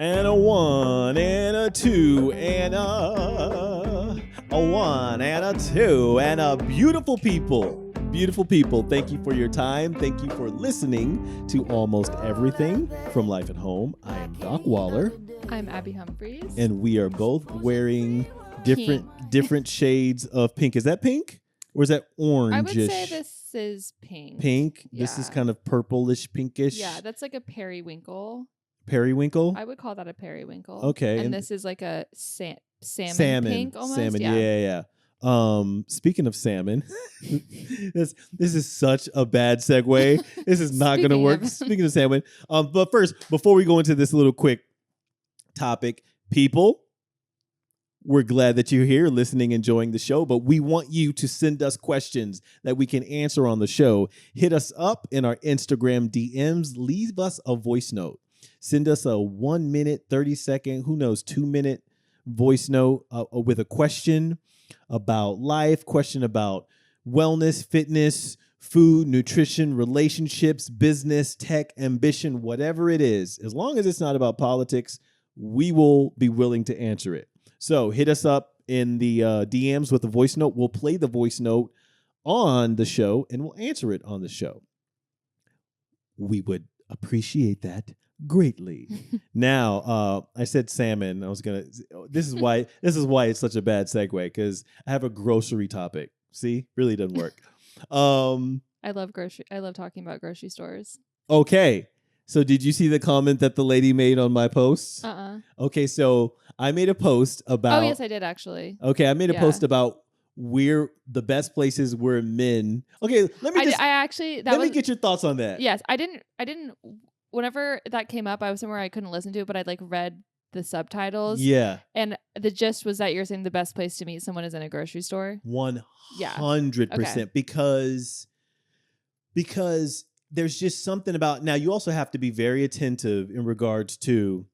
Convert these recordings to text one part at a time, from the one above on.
And a one and a two and a one and a two and a beautiful people. Beautiful people, thank you for your time. Thank you for listening to Almost Everything from Life at Home. I am Doc Waller. I'm Abby Humphreys. And we are both wearing different shades of pink. Is that pink? Or is that orange? I would say this is pink. Pink? Yeah. This is kind of purplish, pinkish. Yeah, that's like a periwinkle. Periwinkle? I would call that a periwinkle. Okay. And this is like a salmon pink almost. Salmon, yeah. Speaking of salmon, this is such a bad segue. This is not going to work. Speaking of salmon, but first, before we go into this little quick topic, people, we're glad that you're here listening, enjoying the show, but we want you to send us questions that we can answer on the show. Hit us up in our Instagram DMs. Leave us a voice note. Send us a 1 minute, 30 second, 2 minute voice note with a question about life, question about wellness, fitness, food, nutrition, relationships, business, tech, ambition, whatever it is. As long as it's not about politics, we will be willing to answer it. So hit us up in the DMs with a voice note. We'll play the voice note on the show and we'll answer it on the show. We would appreciate that greatly. Now, I said salmon. This is why it's such a bad segue, because I have a grocery topic. See, really doesn't work. I love talking about grocery stores. Okay. So did you see the comment that the lady made on my post? Okay, so I made a post about... Oh, yes, I did, actually. Okay, I made a post about where the best places where men... Okay, let me get your thoughts on that. Yes, I didn't... Whenever that came up, I was somewhere I couldn't listen to it, but I'd read the subtitles. Yeah. And the gist was that you're saying the best place to meet someone is in a grocery store. 100%. Okay. Because there's just something about... Now, you also have to be very attentive in regards to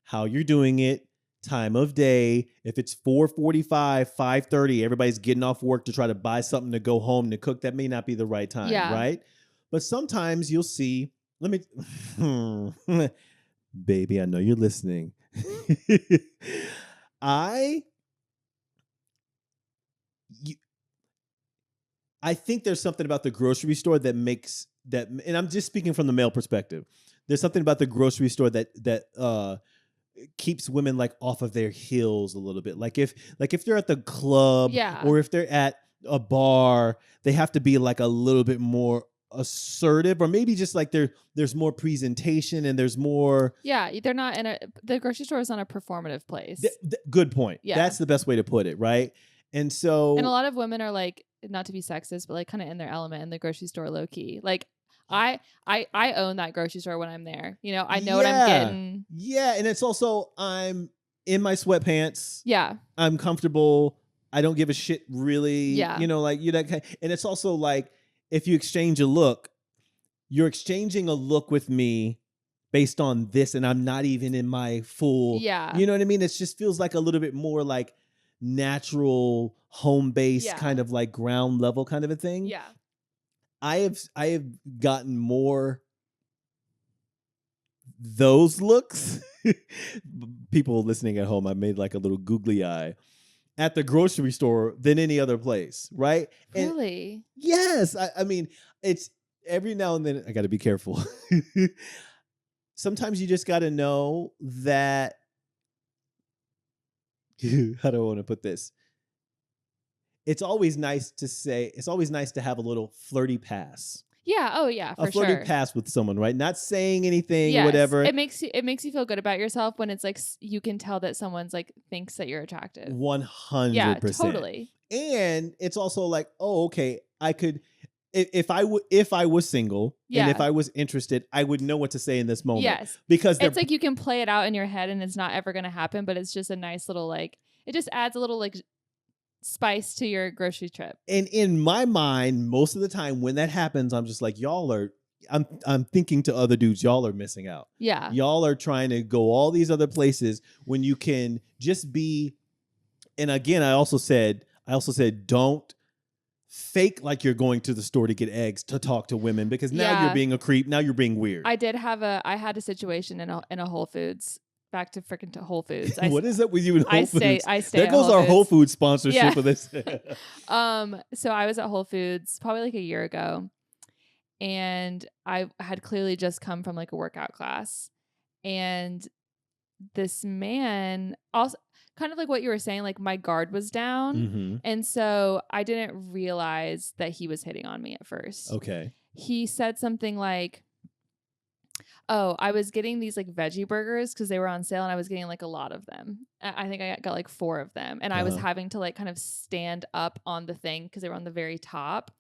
how you're doing it, time of day. If it's 4:45, 5:30, everybody's getting off work to try to buy something to go home to cook, that may not be the right time, right? But sometimes you'll see... Baby, I know you're listening. I think there's something about the grocery store that makes that, and I'm just speaking from the male perspective. There's something about the grocery store that keeps women off of their heels a little bit. Like if they're at the club, or if they're at a bar, they have to be a little bit more assertive, or maybe just there's more presentation and there's more... They're not the grocery store is not a performative place. Good point. That's the best way to put it, right? And so... And a lot of women are not to be sexist, but kind of in their element in the grocery store, low key. I own that grocery store when I'm there. I know what I'm getting. Yeah, and it's also, I'm in my sweatpants. Yeah. I'm comfortable. I don't give a shit, really. Yeah. That kind. And it's also if you exchange a look, you're exchanging a look with me based on this, and I'm not even in my full... Yeah. You know what I mean? It just feels a little bit more natural, home-based, kind of ground level kind of a thing. Yeah. I have gotten more those looks. People listening at home, I made a little googly eye at the grocery store than any other place, right? Really? And yes. I mean, it's every now and then I got to be careful. Sometimes you just got to know that... How do I want to put this? It's always nice to have a little flirty pass. Yeah. Oh, yeah. For sure. A flirty pass with someone, right? Not saying anything, whatever. It makes you feel good about yourself when it's you can tell that someone's thinks that you're attractive. 100%. Yeah, totally. And it's also oh, okay, I could, if I was single, and if I was interested, I would know what to say in this moment. Yes. Because it's you can play it out in your head and it's not ever going to happen, but it's just a nice little it just adds a little spice to your grocery trip. And in my mind, most of the time when that happens, I'm just I'm thinking to other dudes, y'all are missing out. Yeah. Y'all are trying to go all these other places when you can just be... And again, I also said, don't fake you're going to the store to get eggs to talk to women, because now you're being a creep. Now you're being weird. I had a situation in a Whole Foods back to freaking Whole Foods. What is up with you in Whole Foods? I stay There at goes Whole our Whole Foods. Foods sponsorship Yeah. for this. So I was at Whole Foods probably like a year ago, and I had clearly just come from like a workout class, and this man also kind of like what you were saying, like my guard was down, Mm-hmm. and so I didn't realize that he was hitting on me at first. Okay. He said something like, oh, I was getting these like veggie burgers because they were on sale, and I was getting like a lot of them. I think I got like 4 of them, and I was having to like kind of stand up on the thing because they were on the very top.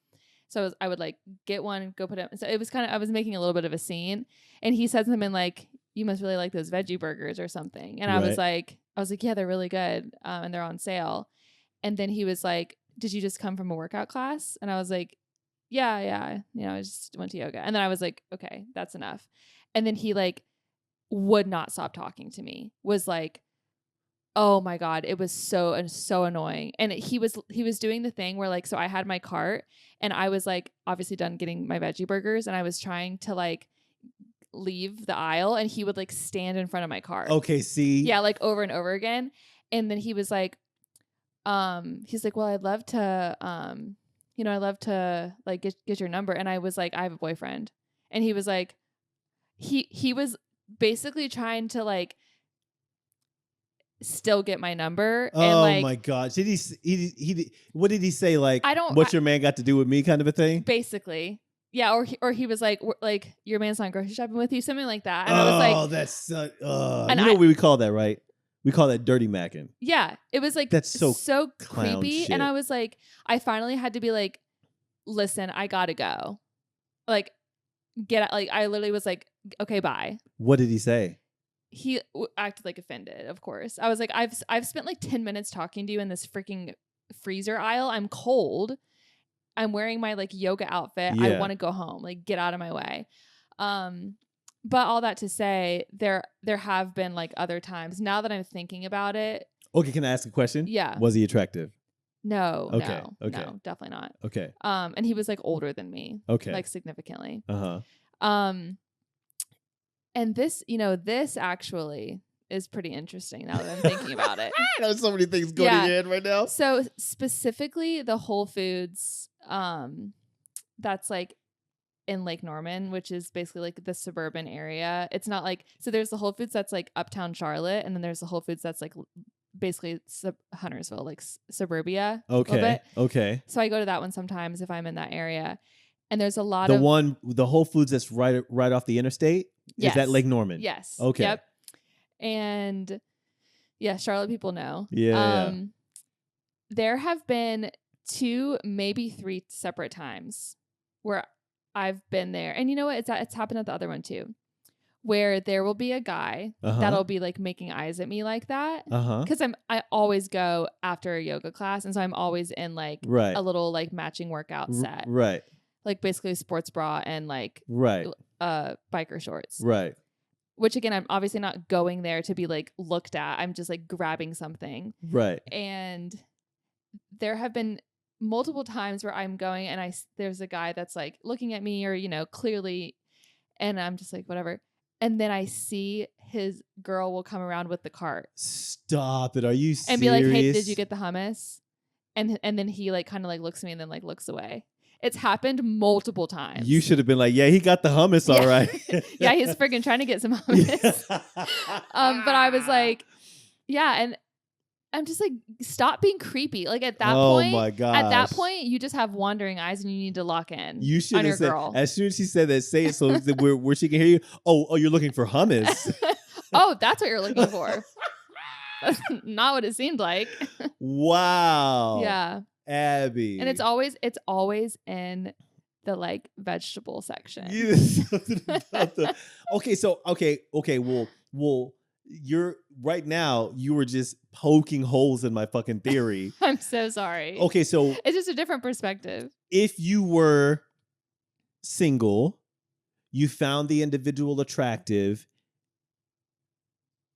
So I would like get one, go put it. So it was kind of, I was making a little bit of a scene, and he said something like, "You must really like those veggie burgers or something." And I was like, "Yeah, they're really good, and they're on sale." And then he was like, "Did you just come from a workout class?" And I was like, yeah, I just went to yoga. And then I was like, okay, that's enough. And then he like would not stop talking to me, was like, oh my God, it was so annoying. And he was doing the thing where like, so I had my cart, and I was like obviously done getting my veggie burgers, and I was trying to like leave the aisle, and he would like stand in front of my cart. Okay, see? Yeah, like over and over again. And then he was like, he's like, well, I'd love to I'd love to like get your number. And I was like, I have a boyfriend. And he was like, he was basically trying to like still get my number. Oh, and like, my God. Did he what did he say? Like, what's your man got to do with me kind of a thing? Basically. Yeah. Or he was like, your man's not grocery shopping with you, something like that. And I was like, oh, that's you know what we call that, right? We call that dirty macking. Yeah. It was like, that's so creepy. Shit. And I was like, I finally had to be like, listen, I gotta go. Like, I literally was like, okay, bye. What did he say? He acted like offended, of course. I was like, I've spent like 10 minutes talking to you in this freaking freezer aisle. I'm cold. I'm wearing my like yoga outfit. Yeah. I want to go home. Like, get out of my way. But all that to say, there have been like other times, now that I'm thinking about it. Okay, can I ask a question? Yeah. Was he attractive? No, okay. No, definitely not. Okay. And he was like older than me. Okay. Like significantly. Uh-huh. And this actually is pretty interesting now that I'm thinking about it. I know so many things going in your head right now. So specifically the Whole Foods, that's like in Lake Norman, which is basically like the suburban area. It's not like, so there's the Whole Foods that's like uptown Charlotte, and then there's the Whole Foods that's like basically Huntersville, like suburbia. Okay. So I go to that one sometimes if I'm in that area. And there's a lot of the Whole Foods that's right off the interstate. Yes. Is that Lake Norman? Yes. Okay. Yep. And yeah, Charlotte people know. Yeah. There have been 2, maybe 3 separate times where I've been there, and you know what? It's happened at the other one too, where there will be a guy that'll be like making eyes at me like that. Because I always go after a yoga class, and so I'm always in like a little like matching workout set. Right. Like basically a sports bra and like biker shorts. Right. Which again, I'm obviously not going there to be like looked at. I'm just like grabbing something. Right. And there have been multiple times where I'm going and there's a guy that's like looking at me, or clearly, and I'm just like whatever. And then I see his girl will come around with the cart. Stop it. Are you serious? And be like, hey, did you get the hummus? And then he like kind of like looks at me and then like looks away. It's happened multiple times. You should have been like, yeah, he got the hummus, all right. Yeah, he's friggin' trying to get some hummus. But I was like, yeah, and I'm just like, stop being creepy. Like at that point, my gosh. At that point, you just have wandering eyes and you need to lock in. You should have said, girl. As soon as she said that, say it so that where she can hear you. Oh, you're looking for hummus. Oh, that's what you're looking for. That's not what it seemed like. Wow. Yeah. Abby. And it's always in the like vegetable section. Okay. Well, you're right now. You were just poking holes in my fucking theory. I'm so sorry. Okay, so it's just a different perspective. If you were single, you found the individual attractive,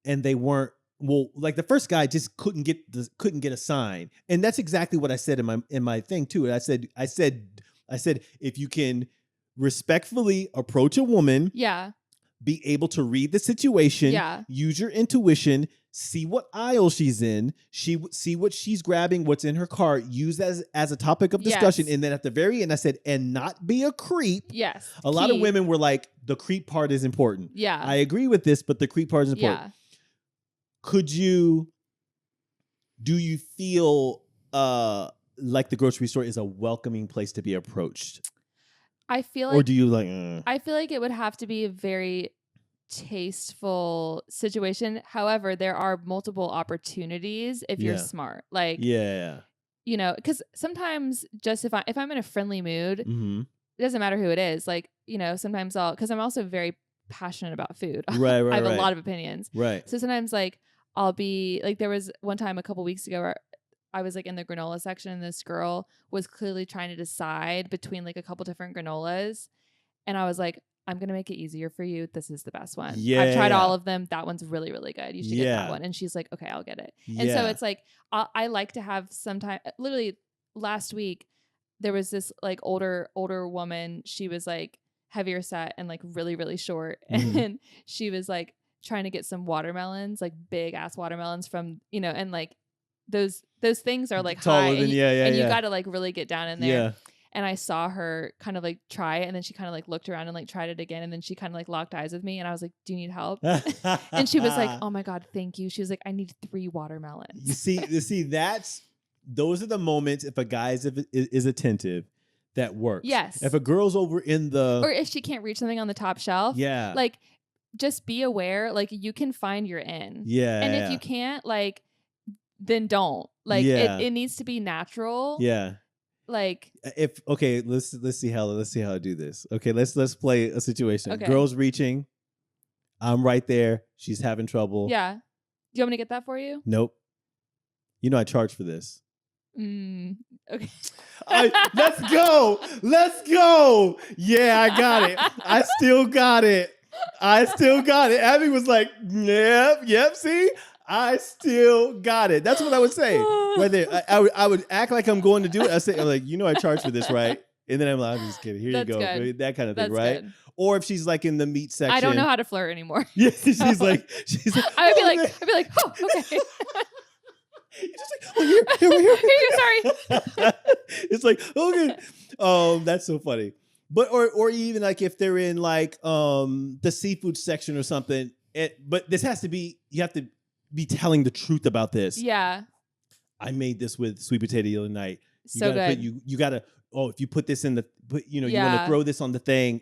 and they weren't. Well, like the first guy just couldn't get a sign, and that's exactly what I said in my thing too. And I said if you can respectfully approach a woman, be able to read the situation, Yeah. use your intuition, see what aisle she's in, see what she's grabbing, what's in her cart, use as a topic of discussion. Yes. And then at the very end, I said, and not be a creep. Yes. A lot of women were like, the creep part is important. Yeah. I agree with this, but the creep part is important. Yeah. Do you feel like the grocery store is a welcoming place to be approached? I feel like, or do you like? I feel like it would have to be a very tasteful situation. However, there are multiple opportunities if you're smart. Like, you know, because sometimes just if I'm in a friendly mood, it doesn't matter who it is. Like, you know, sometimes because I'm also very passionate about food. Right. I have a lot of opinions. Right. So sometimes like I'll be like, there was one time a couple weeks ago where I was like in the granola section and this girl was clearly trying to decide between like a couple different granolas. And I was like, I'm going to make it easier for you. This is the best one. I've tried all of them. That one's really, really good. You should get that one. And she's like, okay, I'll get it. And so it's like, I like to have some time. Literally last week, there was this like older woman. She was like heavier set and like really, really short. And she was like trying to get some watermelons, like big ass watermelons from, you know, and like those things are like taller high than, and you got to like really get down in there. Yeah. And I saw her kind of like try it, and then she kind of like looked around and like tried it again, and then she kind of like locked eyes with me, and I was like, "Do you need help?" And she was like, "Oh my God, thank you." She was like, "I need 3 watermelons." You see, those are the moments if a guy is attentive, that works. Yes. If a girl's over in the, or if she can't reach something on the top shelf, like just be aware, like you can find your in. And if you can't, like, then don't. Like it needs to be natural. Yeah. Like let's see how I do this. Okay, let's play a situation. Okay. Girl's reaching. I'm right there. She's having trouble. Yeah. Do you want me to get that for you? Nope. You know I charge for this. Okay. Let's go. Let's go. Yeah, I got it. I still got it. Abby was like, yep. See, I still got it. That's what I would say. Whether I would act like I'm going to do it. I'm like, you know, I charge for this, right? And then I'm like, I'm just kidding. Here you go. Good. That kind of thing, That's right? Good. Or if she's like in the meat section. I don't know how to flirt anymore. Yeah, she's like, I'd be like, oh, okay. You're just like, oh, here. Sorry. It's like, okay. That's so funny. But or even like if they're in like the seafood section or something. But this has to be, you have to be telling the truth about this. Yeah. I made this with sweet potato the other night. Good. You gotta, if you put this in the, you want to throw this on the thing,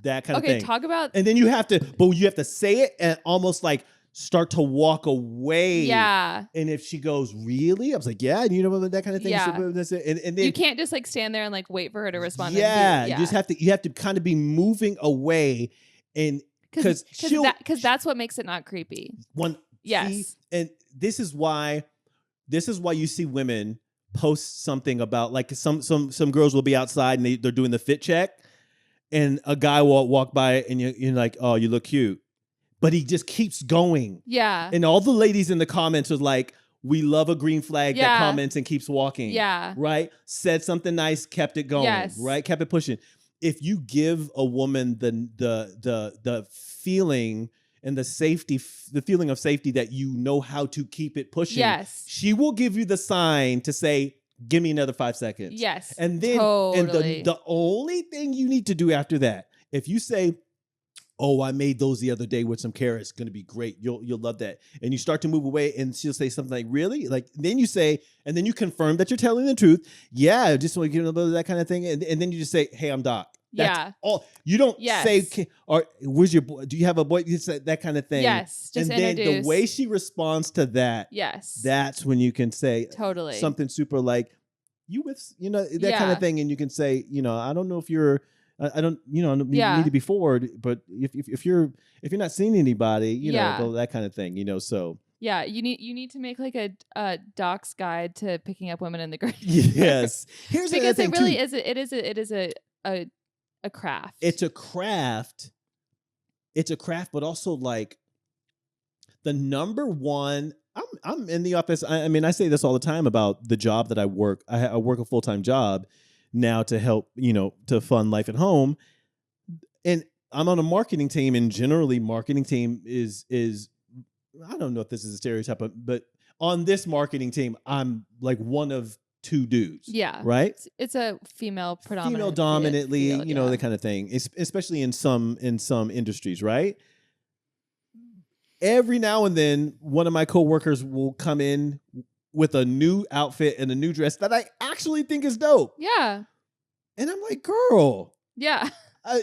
that kind of thing. Okay, talk about. And then you have to say it and almost like start to walk away. Yeah. And if she goes, really? I was like, yeah, you know, that kind of thing. Yeah. And then you can't just like stand there and like wait for her to respond. Yeah. You have to kind of be moving away, and because that's what makes it not creepy. Yes. See, and this is why you see women post something about like some girls will be outside and they're doing the fit check, and a guy will walk by and you're like, oh, you look cute. But he just keeps going. Yeah. And all the ladies in the comments are like, we love a green flag that comments and keeps walking. Yeah. Right? Said something nice, kept it going. Yes. Right? Kept it pushing. If you give a woman the feeling and the feeling of safety that you know how to keep it pushing, yes, she will give you the sign to say, give me another 5 seconds. Yes. And then totally. and the only thing you need to do after that, if you say, oh, I made those the other day with some carrots. Going to be great. You'll love that. And you start to move away, and she'll say something like, really? Like, then you say, and then you confirm that you're telling the truth. Yeah, I just want to get a little that kind of thing. And then you just say, hey, I'm Doc. That's all. You don't say, or where's your boy? Do you have a boy? You say that kind of thing. Yes. Just and introduce. Then the way she responds to that. Yes. That's when you can say totally something super like, you with, that kind of thing. And you can say, I don't know if you're, I don't, need to be forward, but if you're not seeing anybody, that kind of thing, so. Yeah, you need to make like a Doc's guide to picking up women in the grocery. Yes. Here's because it really too. it is a craft. It's a craft. But also like the number one, I'm in the office. I mean, I say this all the time about the job that I work. I work a full-time job now to help, to fund life at home. And I'm on a marketing team, and generally marketing team is I don't know if this is a stereotype, but on this marketing team, I'm like one of two dudes. Yeah. Right. It's a female Female predominant dominantly, field, you know, the kind of thing, especially in some industries, right? Every now and then, one of my coworkers will come in with a new outfit and a new dress that I actually think is dope. Yeah. And I'm like, girl. Yeah.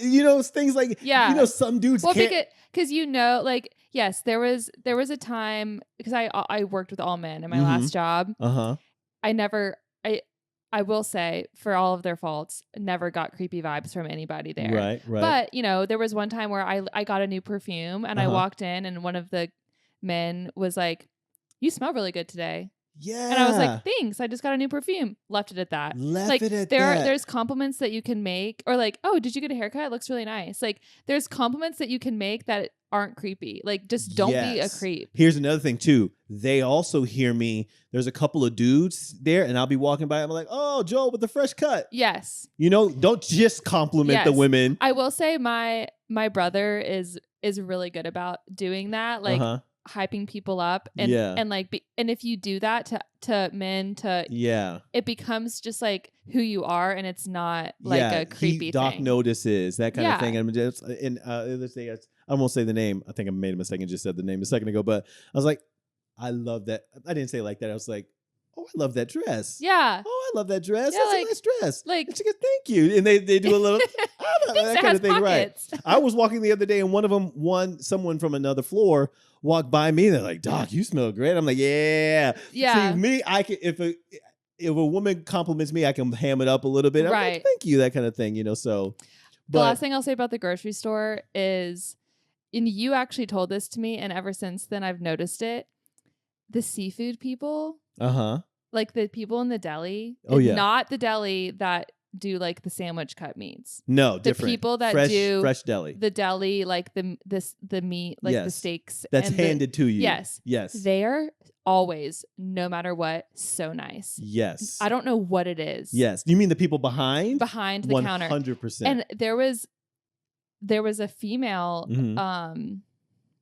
You know, things like, yeah. you know, some dudes can't. Because you know, like, yes, there was a time, because I worked with all men in my last job. I never, I will say, for all of their faults, never got creepy vibes from anybody there. Right. But, you know, there was one time where I got a new perfume, and I walked in, and one of the men was like, "You smell really good today." Yeah. And I was like, "Thanks, I just got a new perfume." Left it at that. There's compliments that you can make, or like, "Oh, did you get a haircut? It looks really nice." Like, there's compliments that you can make that aren't creepy. Like, just don't be a creep. Here's another thing too. They also hear me. There's a couple of dudes there, and I'll be walking by. I'm like, "Oh, Joel with the fresh cut." Yes. You know, don't just compliment the women. I will say my brother is really good about doing that. Like, hyping people up, and and if you do that to men, it becomes just like who you are, and it's not like a creepy Doc thing. notices that kind of thing. And just let's say, I won't say the name. I think I made a mistake and just said the name a second ago, but I was like, I love that. I didn't say it like that. I was like, oh, I love that dress. Yeah. Oh, I love that dress. Yeah, That's a nice dress. Like, and she goes, thank you. And they do a little that kind of thing, pockets. right? I was walking the other day, and one of them, someone from another floor walked by me. They're like, "Doc, you smell great." I'm like, "Yeah." See, me, I can if a woman compliments me, I can ham it up a little bit. I'm like, thank you, that kind of thing, you know. So, the last thing I'll say about the grocery store is, and you actually told this to me, and ever since then I've noticed it. The seafood people, like the people in the deli, not the deli that do like the sandwich cut meats. No, different. The people that do fresh deli, the deli, like the meat, like the steaks that's handed to you. Yes, they are always, no matter what, so nice. Yes, I don't know what it is. Yes, you mean the people behind the counter? 100%. And there was a female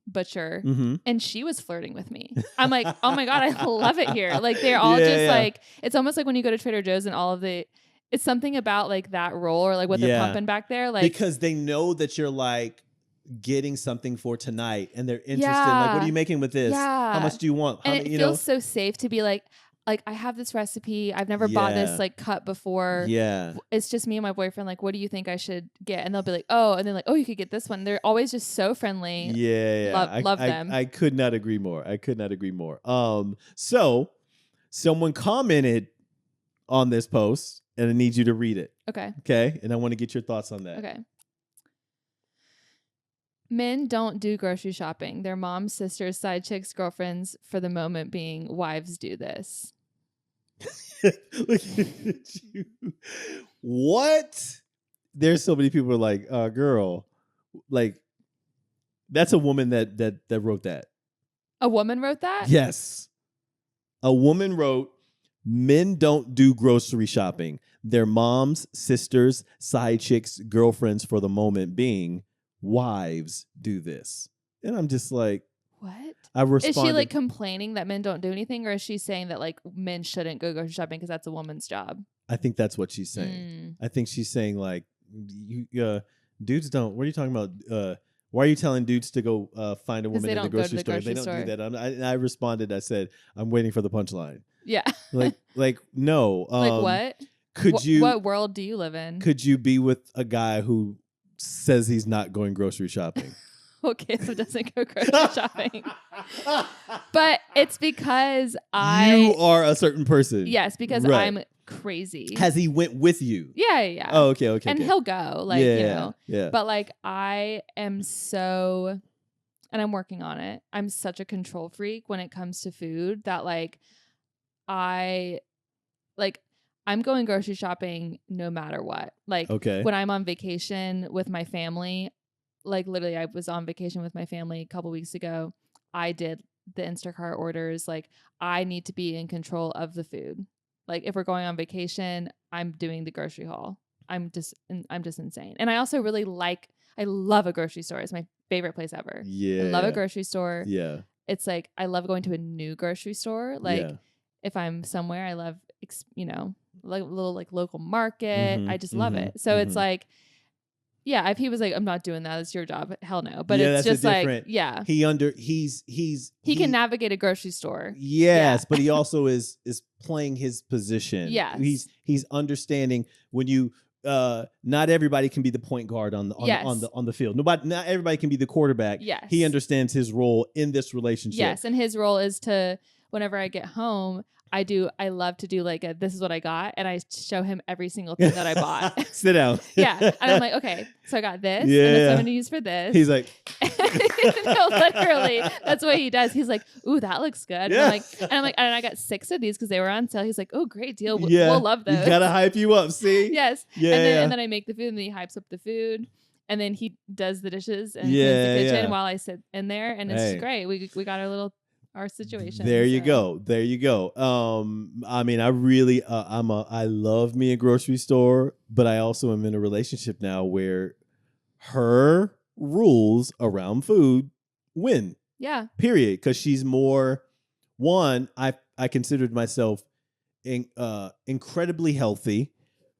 butcher, and she was flirting with me. I'm like, oh my God, I love it here. Like, they're all like, it's almost like when you go to Trader Joe's and all of it's something about like that roll, or like what they're pumping back there. Like, because they know that you're like getting something for tonight, and they're interested in, like, what are you making with this? How much do you want? And it feels so safe to be like, I have this recipe. I've never bought this like cut before. Yeah. It's just me and my boyfriend. Like, what do you think I should get? And they'll be like, oh, and then like, oh, you could get this one. They're always just so friendly. Yeah. Love them. I could not agree more. So someone commented on this post, and I need you to read it. Okay. And I want to get your thoughts on that. Okay. Men don't do grocery shopping. Their moms, sisters, side chicks, girlfriends, for the moment being, wives do this. Look at you. What? There's so many people who are like, girl, like, that's a woman that wrote that. A woman wrote that? Yes. A woman wrote, men don't do grocery shopping. Their moms, sisters, side chicks, girlfriends, for the moment being, wives do this. And I'm just like, what? I responded. Is she like complaining that men don't do anything, or is she saying that like men shouldn't go grocery shopping because that's a woman's job? I think that's what she's saying. I think she's saying like, dudes don't. What are you talking about? Why are you telling dudes to go find a woman in the grocery store? They don't do that. I responded. I said, I'm waiting for the punchline. Yeah. like no. Like what? What world do you live in? Could you be with a guy who says he's not going grocery shopping? Okay, so doesn't go grocery shopping. But it's because you are a certain person. Yes, because I'm crazy. Has he went with you? Yeah. Oh, okay. And he'll go, like, you know. Yeah. But like, I am so, and I'm working on it. I'm such a control freak when it comes to food that like, I'm going grocery shopping no matter what. Like, when I'm on vacation with my family, like literally I was on vacation with my family a couple weeks ago. I did the Instacart orders. Like, I need to be in control of the food. Like, if we're going on vacation, I'm doing the grocery haul. I'm just insane. And I also really like, I love a grocery store. It's my favorite place ever. Yeah. I love a grocery store. Yeah. It's like I love going to a new grocery store. Like Yeah. if I'm somewhere, I love like a little like local market. I just love it. So it's like, yeah, if he was like, I'm not doing that, it's your job. Hell no. But it's that's just like, different. yeah, He can navigate a grocery store. Yes, but he also is playing his position. Yes. He's understanding when you not everybody can be the point guard on the field. Not everybody can be the quarterback. Yes. He understands his role in this relationship. Yes, and his role is to, whenever I get home, I love to do like this is what I got, and I show him every single thing that I bought. Sit down. Yeah, and I'm like, okay, so I got this, and this I'm going to use for this. He's like, no, literally, that's what he does. He's like, ooh, that looks good. Yeah. And I'm like, and I got 6 of these because they were on sale. He's like, oh, great deal. We'll love those. You gotta hype you up. See? Yes. Yeah. And then I make the food, and then he hypes up the food. And then he does the dishes and cleans the kitchen while I sit in there, and it's great. We got our situation. There you go. I mean, I really I love me a grocery store, but I also am in a relationship now where her rules around food win. Yeah. Period. Because she's more one. I considered myself incredibly healthy,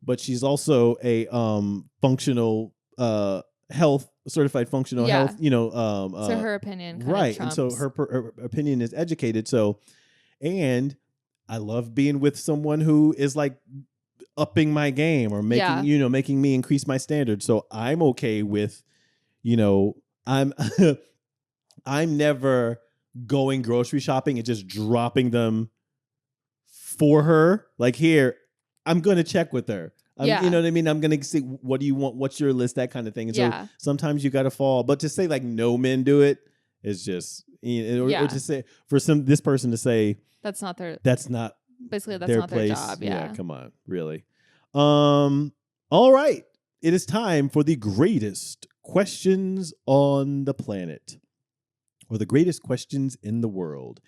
but she's also a functional health certified functional health, so her opinion right, and so her opinion is educated. So, and I love being with someone who is like upping my game or making me increase my standards. So I'm okay with, I'm I'm never going grocery shopping and just dropping them for her. Like, here, I'm gonna check with her. You know what I mean? I'm going to see, what do you want? What's your list? That kind of thing. And so sometimes you got to fall. But to say like no men do it is just, or to say for this person to say that's not their job. Yeah, come on, really. All right. It is time for the greatest questions on the planet, or the greatest questions in the world.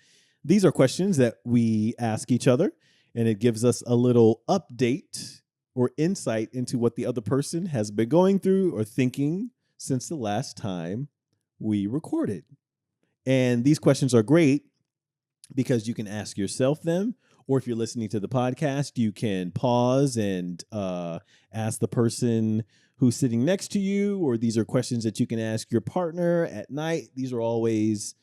These are questions that we ask each other, and it gives us a little update or insight into what the other person has been going through or thinking since the last time we recorded. And these questions are great because you can ask yourself them, or if you're listening to the podcast, you can pause and ask the person who's sitting next to you, or these are questions that you can ask your partner at night. These are always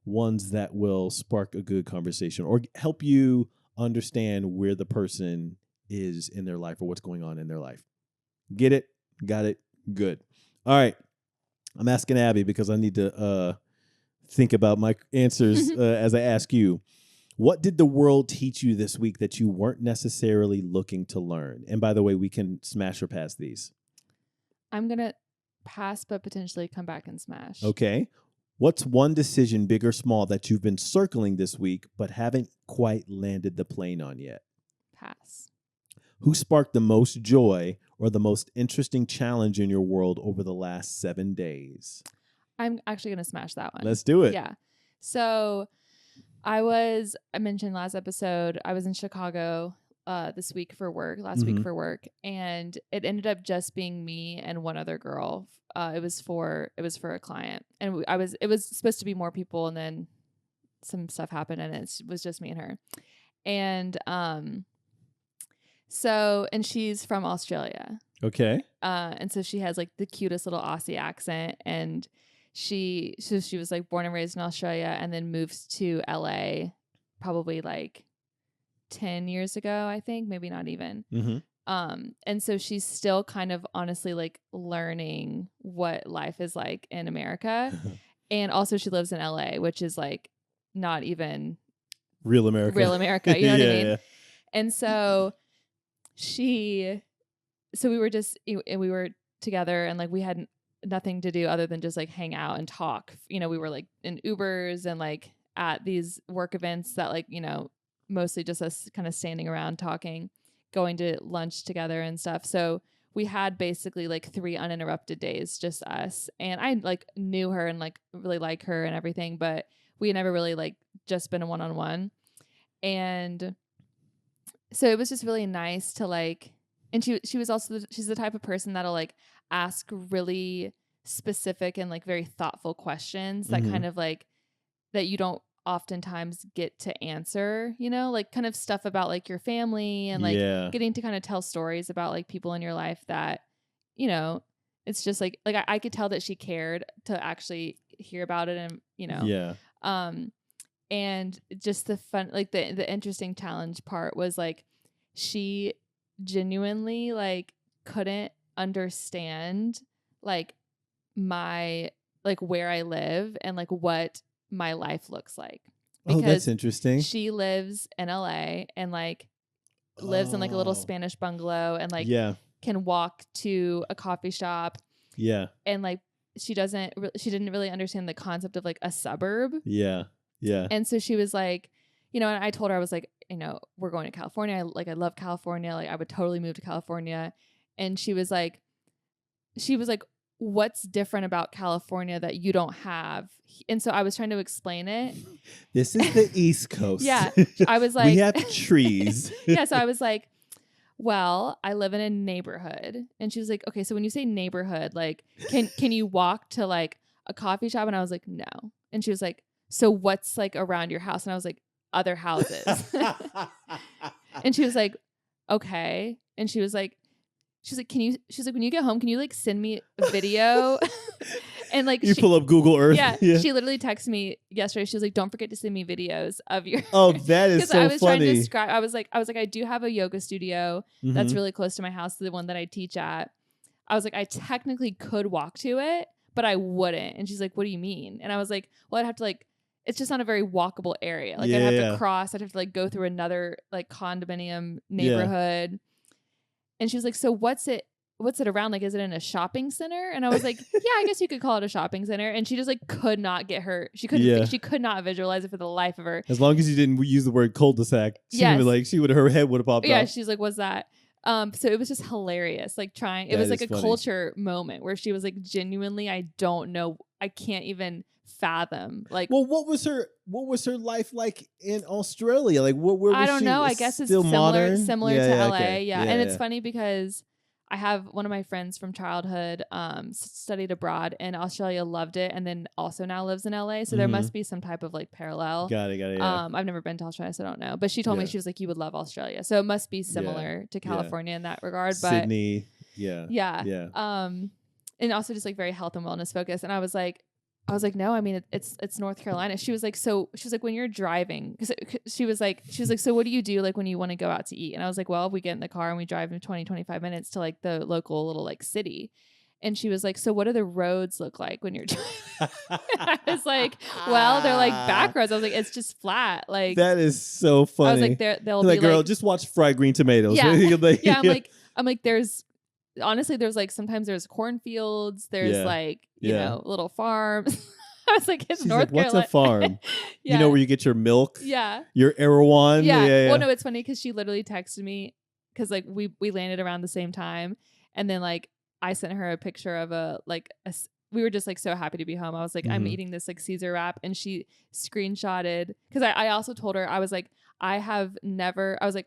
ones that will spark a good conversation or help you understand where the person is in their life or what's going on in their life. Get it? Got it? Good. All right. I'm asking Abby because I need to think about my answers as I ask you. What did the world teach you this week that you weren't necessarily looking to learn? And by the way, we can smash or pass these. I'm going to pass, but potentially come back and smash. Okay. What's one decision, big or small, that you've been circling this week but haven't quite landed the plane on yet? Pass. Who sparked the most joy or the most interesting challenge in your world over the last 7 days? I'm actually going to smash that one. Let's do it. Yeah. So I mentioned last episode, I was in Chicago this week for work, last week for work, and it ended up just being me and one other girl. It was for a client, and it was supposed to be more people, and then some stuff happened, and it was just me and her. And and she's from Australia. Okay. And so she has like the cutest little Aussie accent, and she was like born and raised in Australia and then moved to LA probably like 10 years ago, I think, maybe not even. And so she's still kind of honestly like learning what life is like in America. And also she lives in LA, which is like not even real America. You know what I mean? Yeah. And so we were together, and like we had nothing to do other than just like hang out and talk. We were like in Ubers and like at these work events that like, mostly just us kind of standing around talking, going to lunch together and stuff. So we had basically like 3 uninterrupted days, just us. And I like knew her and like really like her and everything, but we had never really like just been a one-on-one. And so it was just really nice to like, and she was also she's the type of person that'll like ask really specific and like very thoughtful questions that kind of like that you don't oftentimes get to answer, you know, like kind of stuff about like your family and like getting to kind of tell stories about like people in your life that, you know, it's just like I could tell that she cared to actually hear about it and, you know, and just the fun, like the interesting challenge part was like she genuinely like couldn't understand like my like where I live and like what my life looks like Oh, that's because interesting. she lives in LA and like lives in like a little Spanish bungalow and like can walk to a coffee shop. Yeah. And like she didn't really understand the concept of like a suburb. Yeah. Yeah. And so she was like, you know, and I told her, I was like, you know, we're going to California. I love California. Like I would totally move to California. And she was like, what's different about California that you don't have? And so I was trying to explain it. This is the East Coast. Yeah. I was like, we have trees. Yeah. So I was like, well, I live in a neighborhood. And she was like, okay, so when you say neighborhood, like, can you walk to like a coffee shop? And I was like, no. And she was like, so what's like around your house? And I was like, other houses. And she was like, okay. And she's like, when you get home, can you like send me a video? And like you pull up Google Earth. Yeah. She literally texted me yesterday. She was like, don't forget to send me videos of your Oh, that is so funny. Because I was trying to describe, I was like, I do have a yoga studio that's really close to my house, the one that I teach at. I was like, I technically could walk to it, but I wouldn't. And she's like, what do you mean? And I was like, well, I'd have to like, it's just not a very walkable area. Like I'd have to cross, I'd have to like go through another like condominium neighborhood. And she was like, so what's it around? Like, is it in a shopping center? And I was like, yeah, I guess you could call it a shopping center. And she just like could not get she could not visualize it for the life of her. As long as you didn't use the word cul-de-sac, her head would have popped Yeah, off. she's like, what's that? So it was just hilarious. Like it was like a funny culture moment where she was like, genuinely, I don't know. I can't even fathom. Like, well, what was her life like in Australia? Like, where was I don't know. I guess it's similar to LA. Okay. Yeah. And it's funny because I have one of my friends from childhood studied abroad in Australia, loved it, and then also now lives in LA. So there must be some type of like parallel. Got it. Yeah. I've never been to Australia, so I don't know. But she told me, she was like, you would love Australia. So it must be similar to California in that regard. But Sydney. Yeah. And also just like very health and wellness focused. And I was like, no, I mean, it's North Carolina. She was like, when you're driving, because she was like, so what do you do like when you want to go out to eat? And I was like, well, we get in the car and we drive in 20-25 minutes to like the local little like city. And she was like, so what do the roads look like when you're driving? I was like, well, they're like back roads. I was like, it's just flat. Like, that is so funny. I was like, they'll be like, girl, just watch fried green tomatoes. Yeah. I'm like, honestly, there's like, sometimes there's cornfields, there's like, you know, little farms. I was like, it's North Carolina. What's a farm? You know where you get your milk? Yeah. Your Erewhon? Yeah. Well, no, it's funny because she literally texted me because like we landed around the same time. And then like I sent her a picture of we were just like so happy to be home. I was like, I'm eating this like Caesar wrap, and she screenshotted because I also told her, I was like,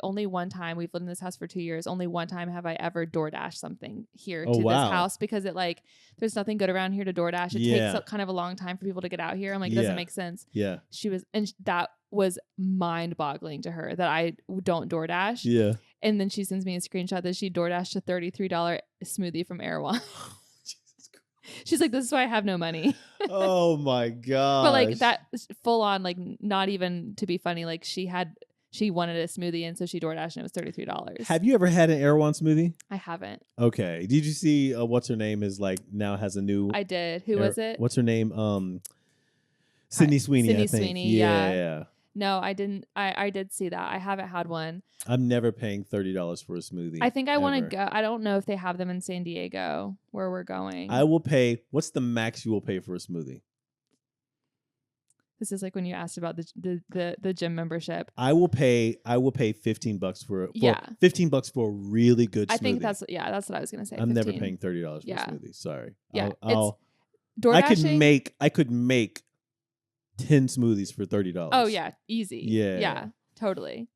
only one time, we've lived in this house for 2 years, only one time have I ever DoorDash something here to this house, because it like there's nothing good around here to DoorDash. It takes kind of a long time for people to get out here. I'm like, it doesn't make sense. Yeah. That was mind boggling to her that I don't DoorDash. Yeah. And then she sends me a screenshot that she DoorDashed a $33 smoothie from Erewhon. She's like, this is why I have no money. Oh my god! But like that full on, like not even to be funny, like she wanted a smoothie, and so she DoorDashed and it was $33. Have you ever had an Erewhon smoothie? I haven't. Okay. Did you see what's her name is like now has a new? I did. Who was it? What's her name? Sydney Sweeney. Sydney I think. Sweeney. Yeah. No, I didn't. I did see that. I haven't had one. I'm never paying $30 for a smoothie. I think I want to go. I don't know if they have them in San Diego where we're going. I will pay. What's the max you will pay for a smoothie? This is like when you asked about the gym membership. I will pay $15 for $15 for a really good smoothie. I think that's what I was gonna say. I'm never paying $30 for a smoothie. Sorry. Yeah. I could make 10 smoothies for $30. Oh yeah, easy. Yeah, totally.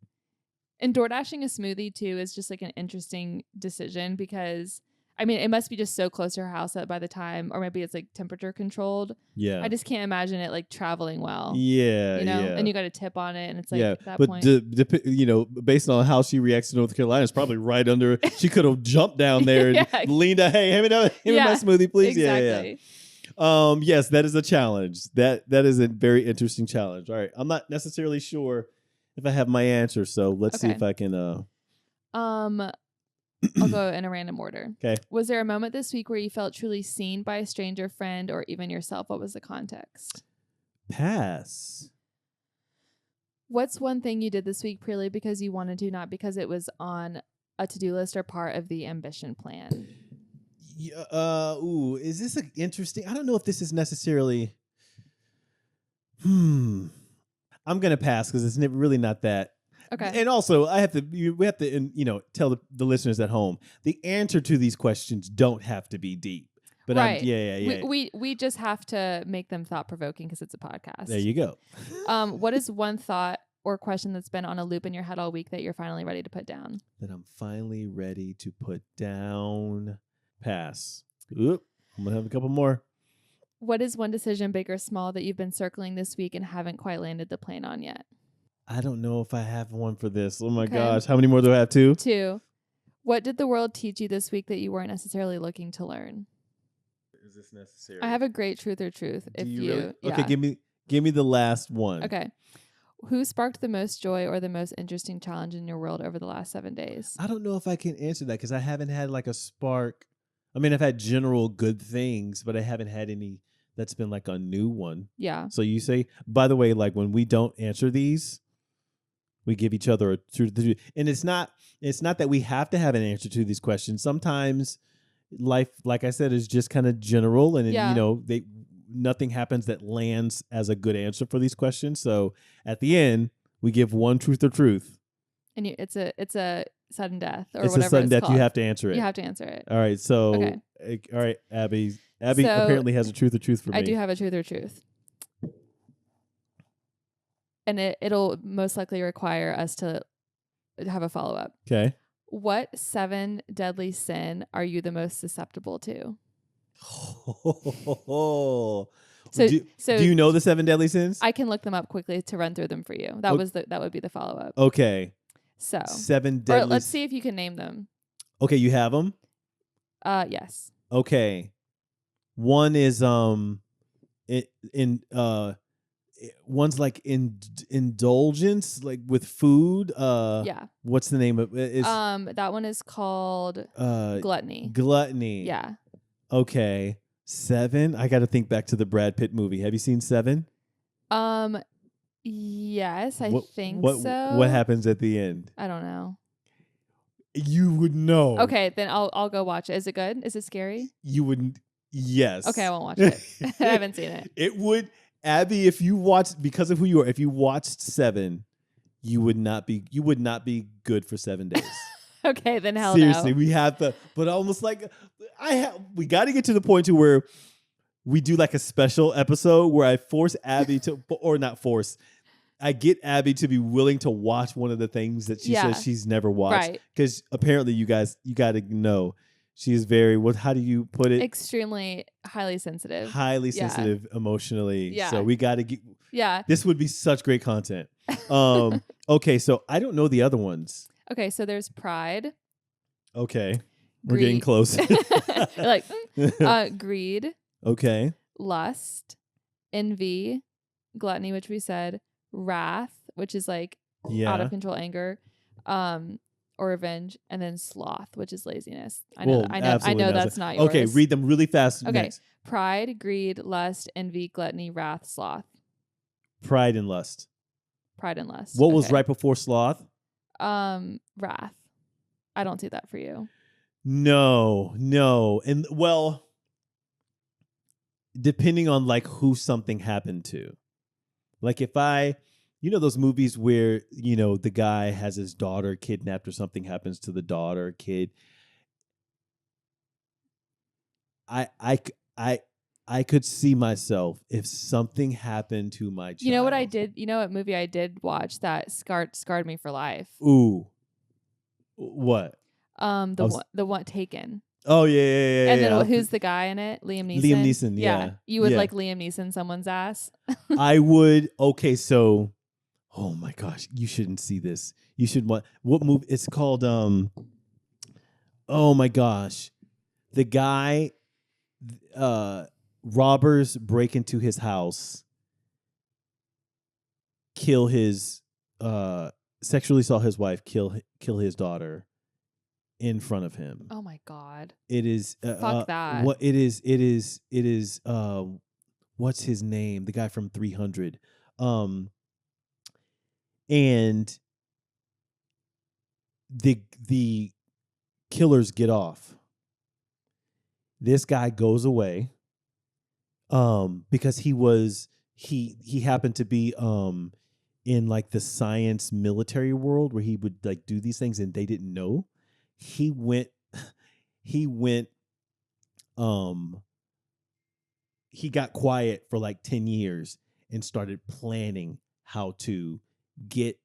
And DoorDashing a smoothie too is just like an interesting decision, because I mean, it must be just so close to her house that by the time, or maybe it's like temperature controlled. Yeah. I just can't imagine it like traveling well. Yeah. You know, Yeah. and you got to tip on it, and it's like Yeah, at that but point. you know, based on how she reacts to North Carolina, it's probably right under. She could have jumped down there and leaned out. Hey, hand me my smoothie, please. Exactly. Yeah. Yes, that is a challenge. That is a very interesting challenge. All right, I'm not necessarily sure if I have my answer, so let's see if I can. I'll go in a random order. Okay. Was there a moment this week where you felt truly seen by a stranger, friend, or even yourself? What was the context? Pass. What's one thing you did this week purely because you wanted to, not because it was on a to-do list or part of the ambition plan? Is this an interesting? I don't know if this is necessarily. I'm gonna pass because it's really not that. Okay. And also, we have to, tell the listeners at home the answer to these questions don't have to be deep. But right. Yeah. We just have to make them thought provoking because it's a podcast. There you go. What is one thought or question that's been on a loop in your head all week that you're finally ready to put down? That I'm finally ready to put down. Pass. Oop, I'm gonna have a couple more. What is one decision, big or small, that you've been circling this week and haven't quite landed the plane on yet? I don't know if I have one for this. Oh my gosh. How many more do I have? Two? What did the world teach you this week that you weren't necessarily looking to learn? Is this necessary? I have a great truth or truth. Do you really? Okay, give me the last one. Okay. Who sparked the most joy or the most interesting challenge in your world over the last 7 days? I don't know if I can answer that because I haven't had like a spark. I mean, I've had general good things, but I haven't had any that's been like a new one. Yeah. So you say, by the way, like when we don't answer these, we give each other a truth. And it's not that we have to have an answer to these questions. Sometimes life, like I said, is just kind of general, and nothing happens that lands as a good answer for these questions. So at the end, we give one truth or truth. And it's a sudden death or it's whatever a sudden death. Called. You have to answer it. You have to answer it. All right. So, all right, Abby. Abby apparently has a truth or truth for me. I do have a truth or truth. And it'll most likely require us to have a follow-up. Okay. What 7 deadly sin are you the most susceptible to? So do you know the 7 deadly sins? I can look them up quickly to run through them for you. That would be the follow-up. Okay. So 7 deadly. Let's see if you can name them. Okay, you have them? Yes. Okay. One is one's like indulgence, like with food. Yeah. What's the name of it? That one is called gluttony. Gluttony. Yeah. Okay. 7. I got to think back to the Brad Pitt movie. Have you seen 7? Yes, I think so. What happens at the end? I don't know. You would know. Okay, then I'll go watch it. Is it good? Is it scary? You wouldn't. Yes. Okay, I won't watch it. I haven't seen it. It would, Abby, if you watched, because of who you are, if you watched 7, you would not be good for 7 days. Okay, then hell Seriously, no. we have to, but almost like we got to get to the point to where we do like a special episode where I force Abby to, or not force, I get Abby to be willing to watch one of the things that she says she's never watched. Right. Because apparently you got to know she is very, how do you put it? Extremely highly sensitive. Highly sensitive emotionally. Yeah. So we got to get, this would be such great content. Okay, so I don't know the other ones. Okay, so there's pride. Okay. We're getting close. Like greed. Okay. Lust, envy, gluttony, which we said, wrath, which is like out of control anger, or revenge, and then sloth, which is laziness. I know that's not yours. Okay, read them really fast. Okay. Next. Pride, greed, lust, envy, gluttony, wrath, sloth. Pride and lust. What was right before sloth? Wrath. I don't see that for you. No. And well, depending on like who something happened to. Like if those movies where, the guy has his daughter kidnapped or something happens to the daughter, kid. I could see myself if something happened to my child. You know what I did? You know what movie I did watch that scarred me for life? Ooh. What? The one Taken. Oh yeah. And then who's the guy in it? Liam Neeson. Liam Neeson. Yeah. You would like Liam Neeson someone's ass. I would. Okay, so. Oh my gosh, you shouldn't see this. You should want what movie? It's called. Oh my gosh, the guy. Robbers break into his house, kill his. Sexually assault his wife, kill his daughter in front of him. Oh my God. It is fuck that. What it is what's his name? The guy from 300. And the killers get off. This guy goes away because he happened to be in like the science military world where he would like do these things and they didn't know. He went he got quiet for like 10 years and started planning how to get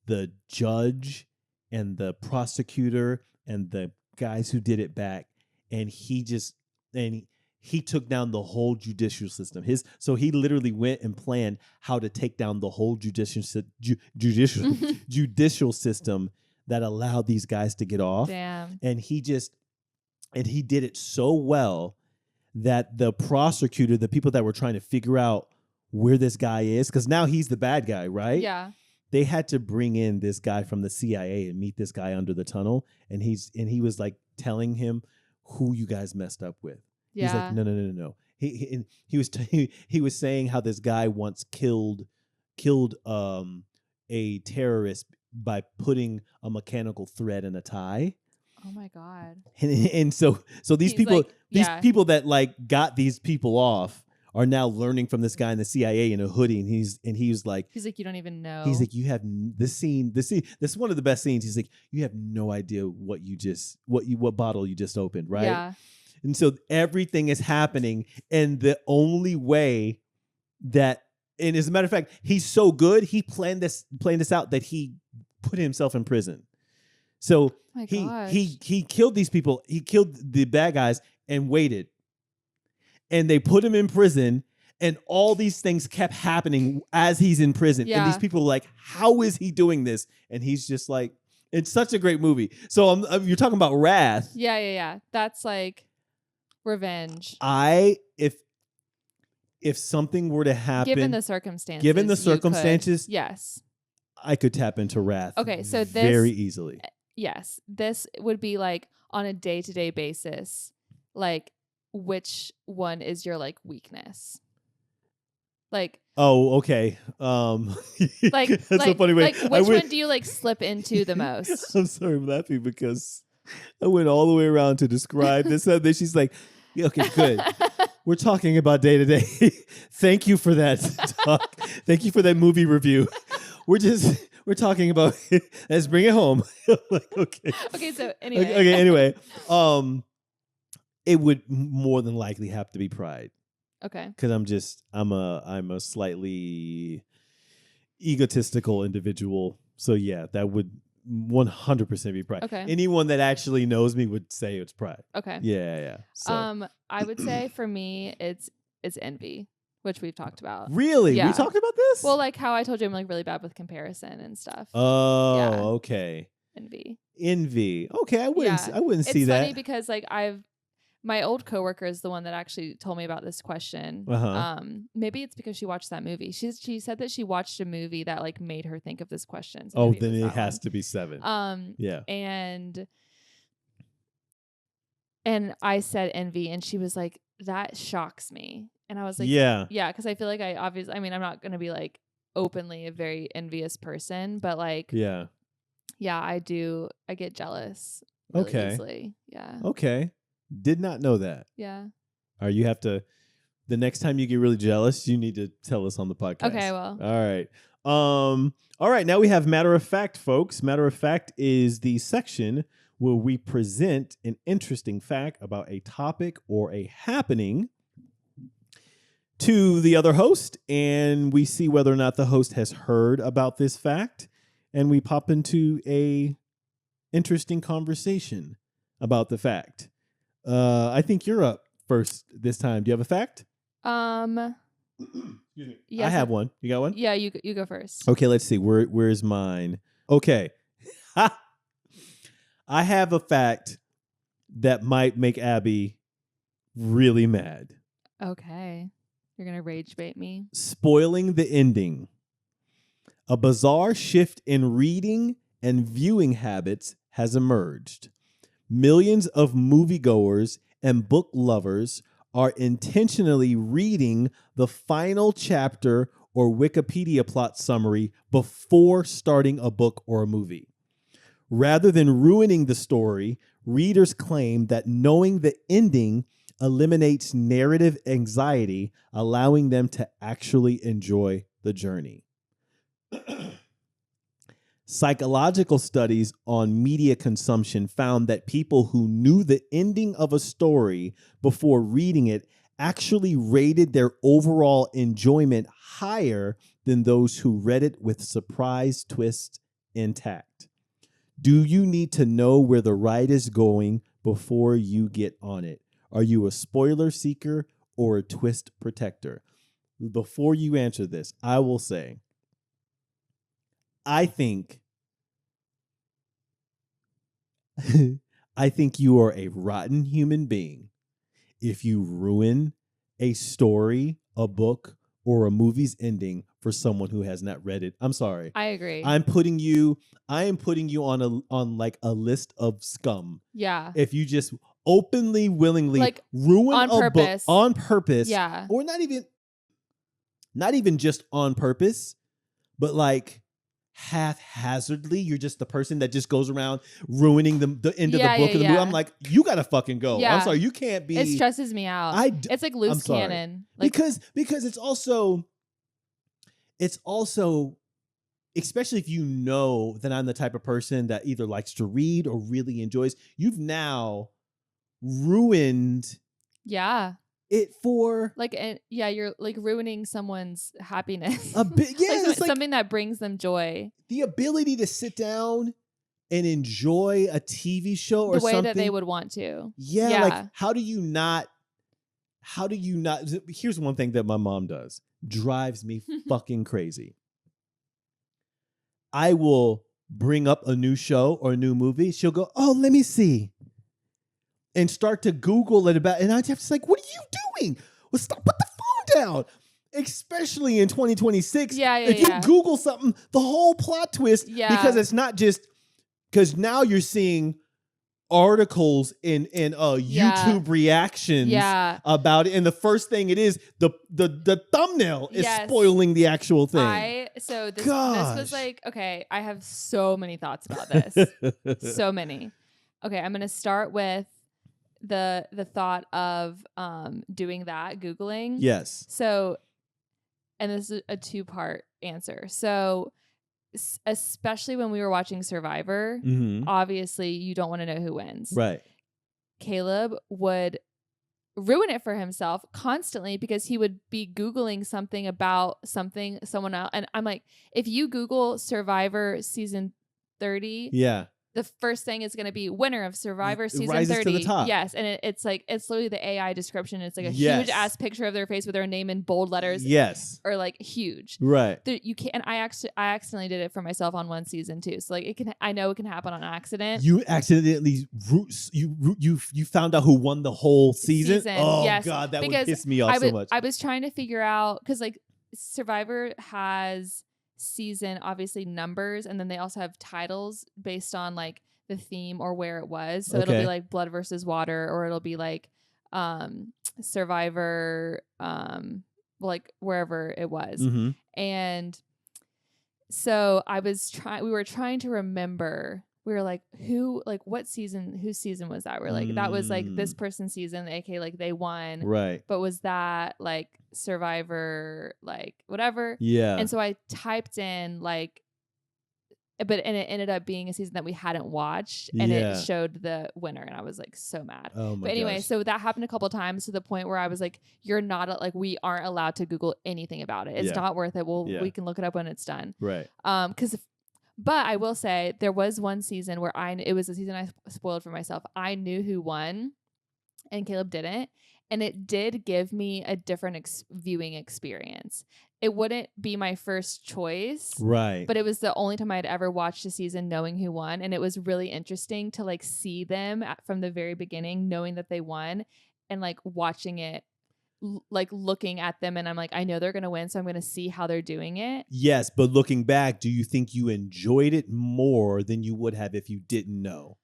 the judge and the prosecutor and the guys who did it back. And he took down the whole judicial system. So he literally went and planned how to take down the whole judicial system that allowed these guys to get off. Damn. And he did it so well that the prosecutor, the people that were trying to figure out where this guy is, because now he's the bad guy, right? Yeah. They had to bring in this guy from the CIA and meet this guy under the tunnel, and he was like telling him who you guys messed up with. Yeah. He's like, no. He was saying how this guy once killed a terrorist by putting a mechanical thread in a tie. Oh my God. And so these people that like got these people off are now learning from this guy in the CIA in a hoodie, and he was like, you don't even know. He's like, you have this scene. This is one of the best scenes. He's like, you have no idea what bottle you just opened, right? Yeah. And so everything is happening, and the only way that, and as a matter of fact, he's so good, he planned this out that he put himself in prison. So he killed these people. He killed the bad guys and waited. And they put him in prison, and all these things kept happening as he's in prison. Yeah. And these people were like, how is he doing this? And he's just like, it's such a great movie. So you're talking about Wrath. Yeah. That's like revenge. If something were to happen, given the circumstances, yes, I could tap into Wrath. Okay, so this very easily. Yes, this would be like on a day-to-day basis, like which one is your like weakness? Like, oh, okay. Like that's a funny way. Like which one do you like slip into the most? I'm sorry, I'm laughing because I went all the way around to describe this. And then she's like, yeah, okay, good. We're talking about day to day. Thank you for that talk. Thank you for that movie review. We're talking about let's bring it home. Like, okay. Okay, so anyway. Okay, anyway. It would more than likely have to be pride. Okay. Because I'm a slightly egotistical individual. So yeah, that would 100% be pride. Okay. Anyone that actually knows me would say it's pride. Okay. Yeah. So. I would say for me it's envy, which we've talked about. Really? Yeah. We talked about this? Well, like how I told you I'm like really bad with comparison and stuff. Oh, yeah. Okay. Envy. Okay, I wouldn't see that. It's funny because like my old coworker is the one that actually told me about this question. Uh-huh. Maybe it's because she watched that movie. She said that she watched a movie that like made her think of this question. So then it has to be 7. Yeah. And I said envy, and she was like, that shocks me. And I was like, yeah, because I feel like I'm not gonna be like openly a very envious person, but like, yeah, I get jealous really easily. Yeah. Okay. Did not know that. Yeah. Or you have to, the next time you get really jealous, you need to tell us on the podcast. Okay, well. All right. Now we have Matter of Fact, folks. Matter of Fact is the section where we present an interesting fact about a topic or a happening to the other host, and we see whether or not the host has heard about this fact, and we pop into a interesting conversation about the fact. I think you're up first this time. Do you have a fact? Excuse me. Yes, I have one. You got one? Yeah, you go first. Okay, let's see. Where's mine? Okay. I have a fact that might make Abby really mad. Okay. You're going to rage bait me. Spoiling the ending. A bizarre shift in reading and viewing habits has emerged. Millions of moviegoers and book lovers are intentionally reading the final chapter or Wikipedia plot summary before starting a book or a movie. Rather than ruining the story, readers claim that knowing the ending eliminates narrative anxiety, allowing them to actually enjoy the journey. Psychological studies on media consumption found that people who knew the ending of a story before reading it actually rated their overall enjoyment higher than those who read it with surprise twists intact. Do you need to know where the ride is going before you get on it? Are you a spoiler seeker or a twist protector? Before you answer this, I will say, I think you are a rotten human being if you ruin a story, a book, or a movie's ending for someone who has not read it. I'm sorry. I agree. I am putting you on like a list of scum. Yeah. If you just openly, willingly like ruin on a purpose. book on purpose. Yeah. Or not even just on purpose, but like haphazardly. You're just the person that just goes around ruining the end of the book of the movie. I'm like, you gotta fucking go. Yeah. I'm sorry, you can't be. It stresses me out. It's like loose cannon. Like, because it's also, especially if you know that I'm the type of person that either likes to read or really enjoys, you've now ruined it for you're like ruining someone's happiness. a bit. Yeah, like something that brings them joy. The ability to sit down and enjoy a TV show or the way something that they would want to. Yeah, like how do you not? Here's one thing that my mom does. Drives me fucking crazy. I will bring up a new show or a new movie. She'll go, "Oh, let me see," and start to Google it about. And I'm just like, "What are you doing? Well, stop! Put the phone down." Especially in 2026, if you Google something, the whole plot twist, because it's not just because now you're seeing articles in YouTube reactions about it, and the first thing it is the thumbnail is spoiling the actual thing. This was like, okay, I have so many thoughts about this. So many. Okay, I'm gonna start with the thought of doing that, Googling. Yes. So, and this is a 2-part answer. So especially when we were watching Survivor, obviously you don't want to know who wins. Right. Caleb would ruin it for himself constantly because he would be Googling something about someone else. And I'm like, if you Google Survivor season 30, the first thing is going to be winner of Survivor season 30. To the top. Yes. And it's literally the AI description. It's like a huge ass picture of their face with their name in bold letters. Yes. Or like huge. Right. You can't, and I accidentally did it for myself on one season too. So like I know it can happen on accident. You accidentally you found out who won the whole season? Oh God, that would piss me off so much. I was trying to figure out, because like Survivor has season obviously numbers, and then they also have titles based on like the theme or where it was. So it'll be like Blood versus Water, or it'll be like Survivor like wherever it was. And so we were trying to remember. We were like, whose season was that? We're like, that was like this person's season, aka like they won. Right. But was that like Survivor, like whatever? Yeah. And so I typed in like, and it ended up being a season that we hadn't watched, and it showed the winner, and I was like so mad. Oh my But anyway, gosh. so that happened a couple times to the point where I was like, you're not we aren't allowed to Google anything about it. It's not worth it. We can look it up when it's done. Right. But I will say there was one season where it was a season I spoiled for myself. I knew who won, and Caleb didn't. And it did give me a different viewing experience. It wouldn't be my first choice, Right. but it was the only time I'd ever watched a season knowing who won. And it was really interesting to like see them from the very beginning, knowing that they won, and like watching it, like looking at them. And I'm like, I know they're going to win, so I'm going to see how they're doing it. Yes, but looking back, do you think you enjoyed it more than you would have if you didn't know?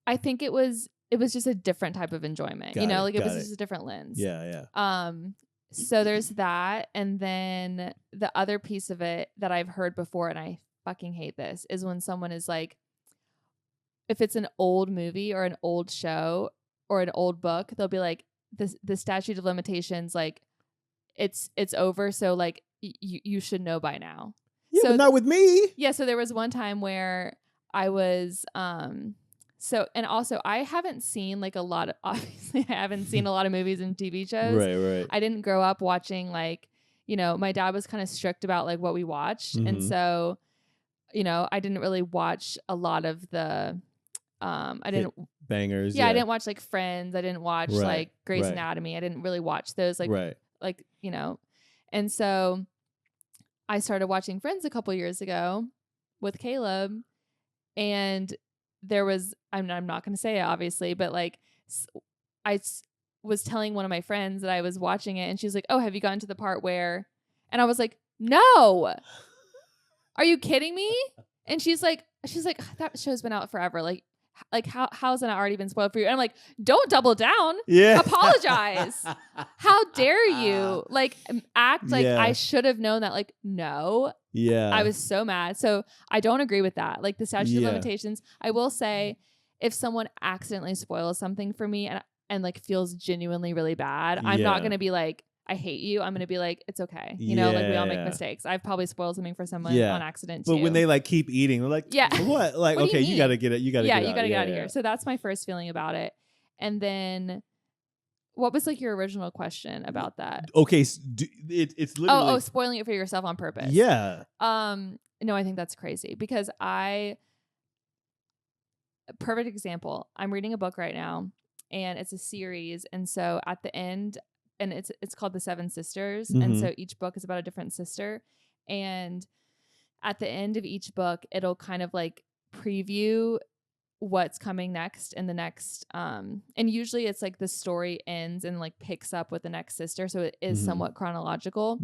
I think it was just a different type of enjoyment. Like it was just a different lens. Yeah. So there's that. And then the other piece of it that I've heard before, and I fucking hate this, is when someone is like, if it's an old movie or an old show or an old book, they'll be like, the statute of limitations, like it's over. So like you should know by now. Yeah, so but not with me. Yeah. So there was one time where I was, so, and also I haven't seen like obviously I haven't seen a lot of movies and TV shows. Right. I didn't grow up watching like, my dad was kind of strict about like what we watched. Mm-hmm. And so, I didn't really watch a lot of the, bangers. I didn't watch like Friends. I didn't watch like Grey's Anatomy. I didn't really watch those and so I started watching Friends a couple years ago with Caleb, and there was, I'm not going to say it obviously, but like I was telling one of my friends that I was watching it, and she's like, "Oh, have you gotten to the part where?" And I was like, "No. Are you kidding me?" And she's like, "That show's been out forever. Like how's it already been spoiled for you?" And I'm like, "Don't double down. Yeah. Apologize. How dare you? Like act like I should have known that. Like, no." Yeah. I was so mad. So I don't agree with that. Like the statute of limitations, I will say, if someone accidentally spoils something for me and like feels genuinely really bad, I'm not going to be like, "I hate you." I'm going to be like, "It's okay." Like we all make mistakes. I've probably spoiled something for someone on accident too. But when they like keep eating, they're like, what? Like, what okay, you got to get it. You got to get you got to get out of here. So that's my first feeling about it. And then what was like your original question about that? Okay, so it's literally spoiling it for yourself on purpose. Yeah. No, I think that's crazy because perfect example. I'm reading a book right now, and it's a series, and so at the end, and it's called The Seven Sisters, and so each book is about a different sister, and at the end of each book, it'll kind of like preview what's coming next in the next and usually it's like the story ends and like picks up with the next sister, so it is somewhat chronological.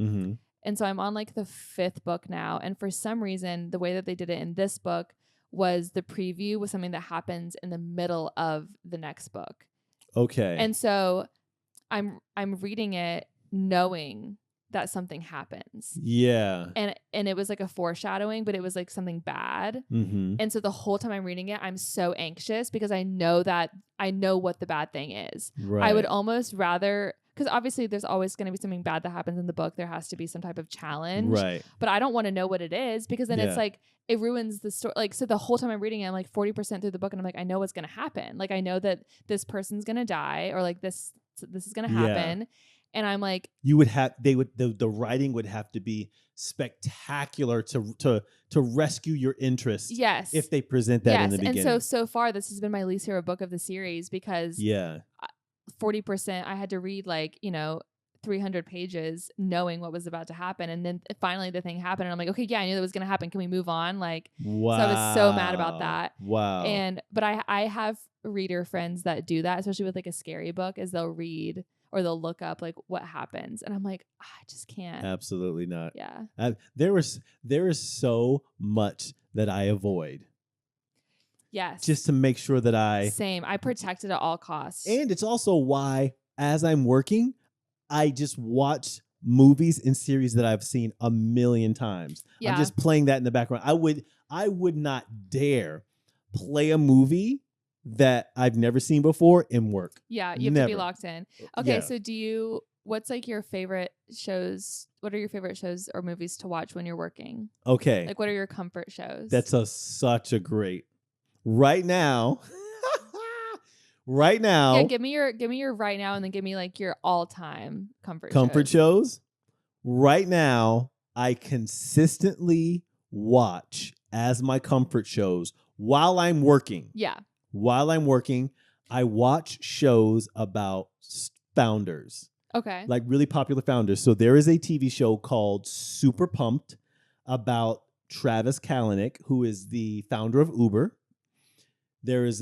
And so I'm on like the 5th book now, and for some reason the way that they did it in this book was the preview was something that happens in the middle of the next book. Okay. And so I'm reading it knowing that something happens. Yeah. And it was like a foreshadowing, but it was like something bad. And so the whole time I'm reading it, I'm so anxious because I know what the bad thing is. Right. I would almost rather, because obviously there's always going to be something bad that happens in the book. There has to be some type of challenge. Right. But I don't want to know what it is, because then it's like, it ruins the story. Like, so the whole time I'm reading it, I'm like 40% through the book, and I'm like, I know what's going to happen. Like, I know that this person's going to die, or like this is going to happen. And I'm like, the writing would have to be spectacular to rescue your interest. Yes. If they present that in the beginning. And so far this has been my least favorite book of the series, because 40% I had to read 300 pages knowing what was about to happen, and then finally the thing happened, and I'm like, okay, I knew that was going to happen. Can we move on? Wow. So I was so mad about that. Wow. But I have reader friends that do that, especially with like a scary book, is they'll read or they'll look up like what happens, and I'm like, I just can't. Absolutely not. Yeah. There is so much that I avoid. Yes. Just to make sure that I protect it at all costs. And it's also why, as I'm working, I just watch movies and series that I've seen a million times. Yeah. I'm just playing that in the background. I would not dare play a movie that I've never seen before in work. Yeah, you have to be locked in. Okay, so what's like your favorite shows? What are your favorite shows or movies to watch when you're working? Okay. Like, what are your comfort shows? That's such a great. Right now. Yeah, give me your right now, and then give me like your all-time comfort shows. Right now, I consistently watch as my comfort shows while I'm working. Yeah. While I'm working, I watch shows about founders. Okay. Like really popular founders. So there is a TV show called Super Pumped about Travis Kalanick, who is the founder of Uber. There is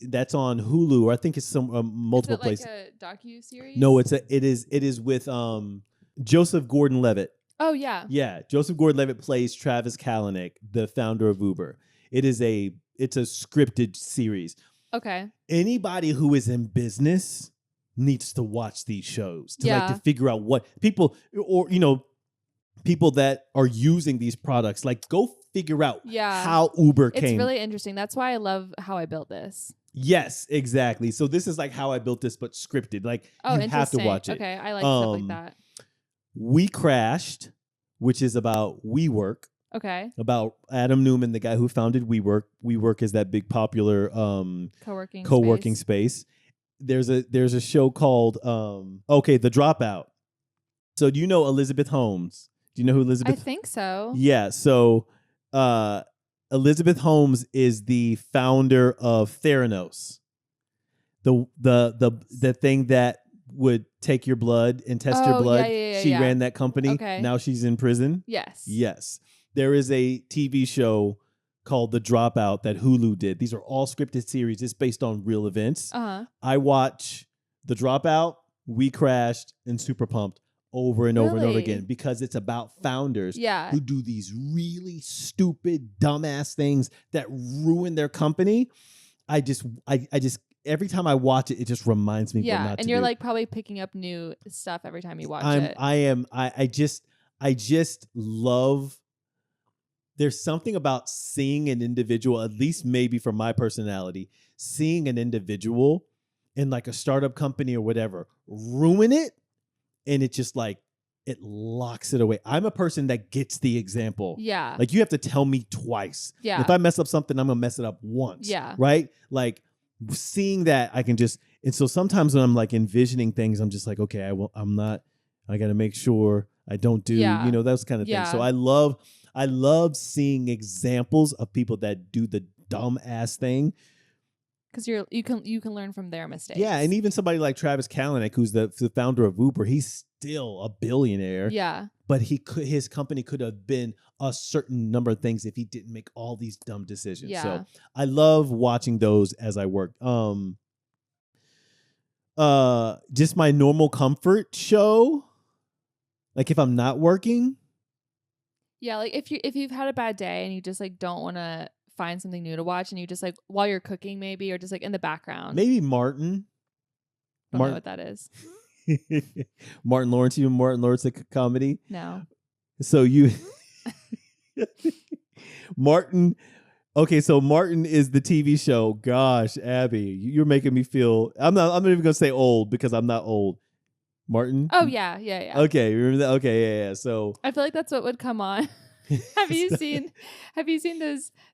that's on Hulu, or I think it's some multiple places. Is it like a docu-series? No, it is with Joseph Gordon-Levitt. Oh yeah. Yeah, Joseph Gordon-Levitt plays Travis Kalanick, the founder of Uber. It's a scripted series. Okay. Anybody who is in business needs to watch these shows to figure out what people, or people that are using these products, like go figure out how Uber came. It's really interesting. That's why I love How I Built This. Yes, exactly. So this is like How I Built This, but scripted. Like you have to watch it. Okay, I like stuff like that. We Crashed, which is about WeWork. Okay. About Adam Newman, the guy who founded WeWork. WeWork is that big popular co-working space. There's a show called The Dropout. So do you know Elizabeth Holmes? Do you know who Elizabeth? I think so. Yeah. So Elizabeth Holmes is the founder of Theranos. The thing that would take your blood and test your blood. She ran that company. Okay. Now she's in prison. Yes. Yes. There is a TV show called The Dropout that Hulu did. These are all scripted series. It's based on real events. I watch The Dropout, We Crashed, and Super Pumped over and over and over again because it's about founders who do these really stupid, dumbass things that ruin their company. I just every time I watch it, it just reminds me what not to do. And you're like probably picking up new stuff every time you watch it. I just love. There's something about seeing an individual, at least maybe for my personality, seeing an individual in like a startup company or whatever, ruin it. And it just like, it locks it away. I'm a person that gets the example. Yeah. Like you have to tell me twice. Yeah. If I mess up something, I'm going to mess it up once. Yeah. Right? Like seeing that I can just, and so sometimes when I'm like envisioning things, I'm just like, okay, I got to make sure I don't do, those kind of things. So I love seeing examples of people that do the dumb ass thing. Because you can learn from their mistakes. Yeah, and even somebody like Travis Kalanick, who's the founder of Uber, he's still a billionaire. Yeah. But his company could have been a certain number of things if he didn't make all these dumb decisions. Yeah. So I love watching those as I work. Just my normal comfort show. Like if I'm not working. Yeah, like if you've had a bad day and you just like don't want to find something new to watch and you just like while you're cooking maybe or just like in the background. Maybe Martin. I don't know what that is. Martin Lawrence, even Martin Lawrence, like a comedy. No. So you Martin. Okay, so Martin is the TV show. Gosh, Abby, you're making me feel I'm not even gonna say old because I'm not old. Martin? Oh yeah. Okay, remember that? Okay, yeah. So I feel like that's what would come on. Have you seen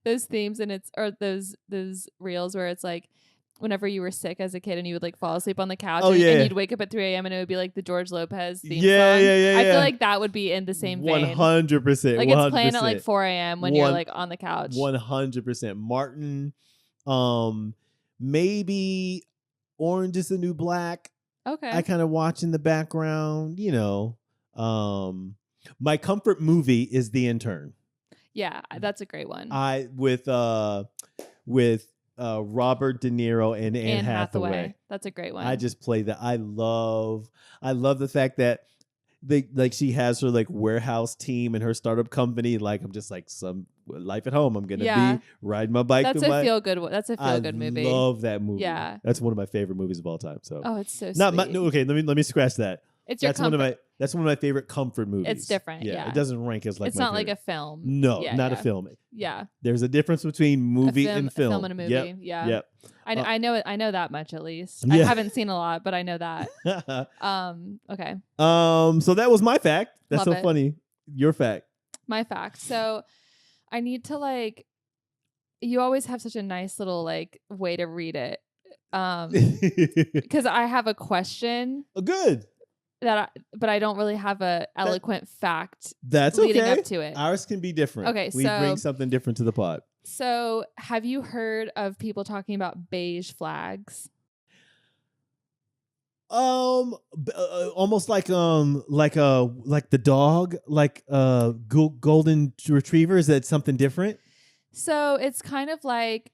those themes and those reels where it's like whenever you were sick as a kid and you would like fall asleep on the couch and you'd wake up at 3 a.m. and it would be like the George Lopez theme song. I feel like that would be in the same vein. 100%. Like it's playing at like 4 a.m. when you're like on the couch. 100%. Martin, maybe Orange is the New Black. Okay. I kind of watch in the background, my comfort movie is The Intern. Yeah, that's a great one. With Robert De Niro and Anne Hathaway. That's a great one. I just play that. I love the fact that she has her like warehouse team and her startup company. Like I'm just like some life at home. I'm gonna be riding my bike. That's a feel good movie. I love that movie. Yeah, that's one of my favorite movies of all time. So it's so sweet. Okay. Let me scratch that. That's one of my favorite comfort movies. It's different. Yeah. It doesn't rank as like. It's not like a film. No, not a film. Yeah. There's a difference between movie and film. A film and a movie. Yep. Yeah. Yep. I know it. I know that much at least. Yeah. I haven't seen a lot, but I know that. Okay. So that was my fact. That's Love so it. funny. Your fact. My fact. So I need to like. You always have such a nice little like way to read it. Because I have a question. Oh, good. But I don't really have a eloquent fact. That's leading okay. up to it. Ours can be different. Okay, we bring something different to the pod. So, have you heard of people talking about beige flags? Almost like the dog, like golden retriever. Is that something different? So it's kind of like,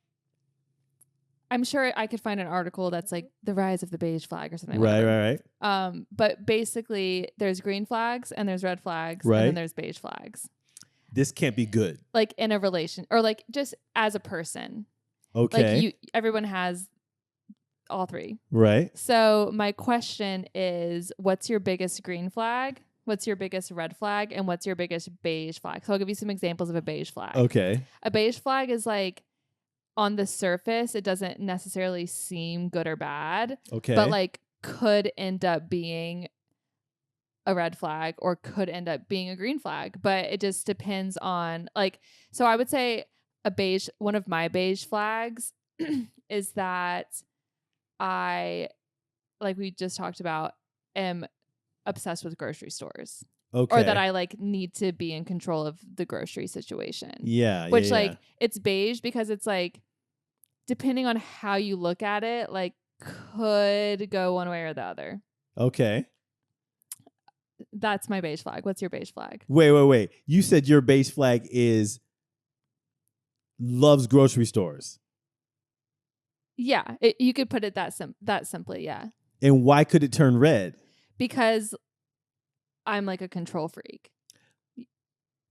I'm sure I could find an article that's like the rise of the beige flag or something. Right, Whatever. right, But basically, there's green flags and there's red flags, and then right. there's beige flags. This can't be good. Like in a relation, or like just as a person. Like Okay. everyone has all three. Right. So my question is, what's your biggest green flag? What's your biggest red flag? And what's your biggest beige flag? So I'll give you some examples of a beige flag. Okay. A beige flag is like, on the surface, it doesn't necessarily seem good or bad. Okay. But like could end up being a red flag or could end up being a green flag. But it just depends on like, so I would say one of my beige flags is that I, like we just talked about, am obsessed with grocery stores. Okay. Or that I like need to be in control of the grocery situation. Yeah. Which yeah, like it's beige because it's like, depending on how you look at it, like could go one way or the other. Okay. That's my beige flag. What's your beige flag? Wait. You said your beige flag is loves grocery stores. Yeah, you could put it that simply, yeah. And why could it turn red? Because I'm like a control freak.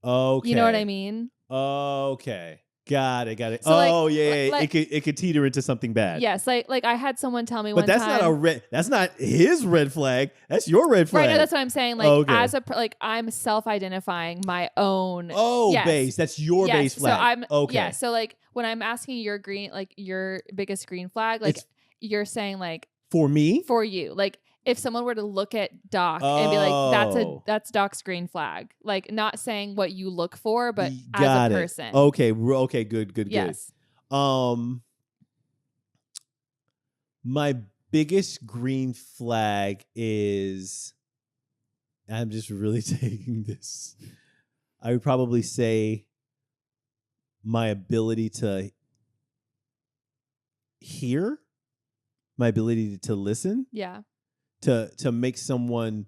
Okay. You know what I mean? Okay. Got it. So yeah. It could teeter into something bad. Yes, like I had someone tell me but one time. But that's not a red. That's not his red flag. That's your red flag. Right, no, that's what I'm saying. Like as a like I'm self-identifying my own. Base. That's your base flag. So I'm okay. Yeah. So like when I'm asking your biggest green flag, like you're saying like for me, for you, like if someone were to look at Doc and be like, that's Doc's green flag, like not saying what you look for, but as a person. Okay. Good. Yes. My biggest green flag is, I'm just really taking this, I would probably say my ability to hear, my ability to listen. Yeah. To make someone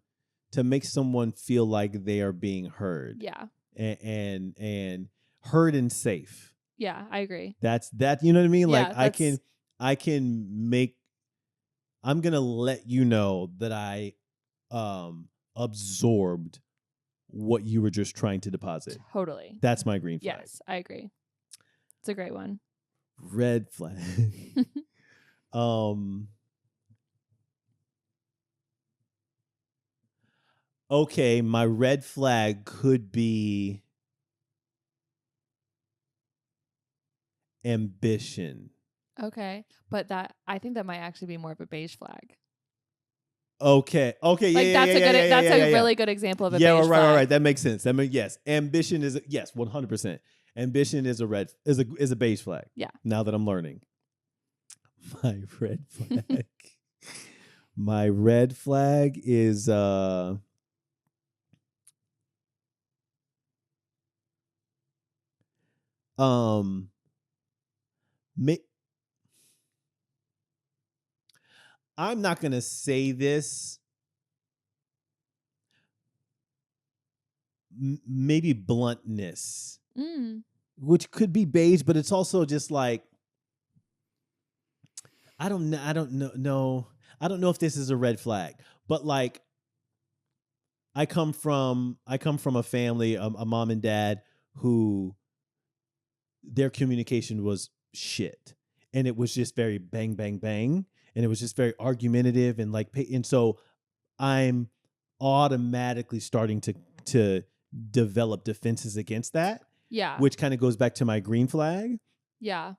feel like they are being heard. Yeah. And heard and safe. Yeah, I agree. That you know what I mean? Yeah, like I'm gonna let you know that I absorbed what you were just trying to deposit. Totally. That's my green flag. Yes, I agree. It's a great one. Red flag. Okay, my red flag could be ambition. Okay, but I think that might actually be more of a beige flag. Okay. Like that's a really good example of a beige flag. Right. That makes sense. Yes, ambition is 100%. Ambition is a beige flag. Yeah. Now that I'm learning, my red flag. My red flag is I'm not gonna say this. Maybe bluntness, which could be beige, but it's also just like, I don't know. I don't know if this is a red flag, but like, I come from a family, a mom and dad who their communication was shit, and it was just very bang, bang, bang, and it was just very argumentative and so I'm automatically starting to develop defenses against that. Yeah. Which kind of goes back to my green flag. Yeah.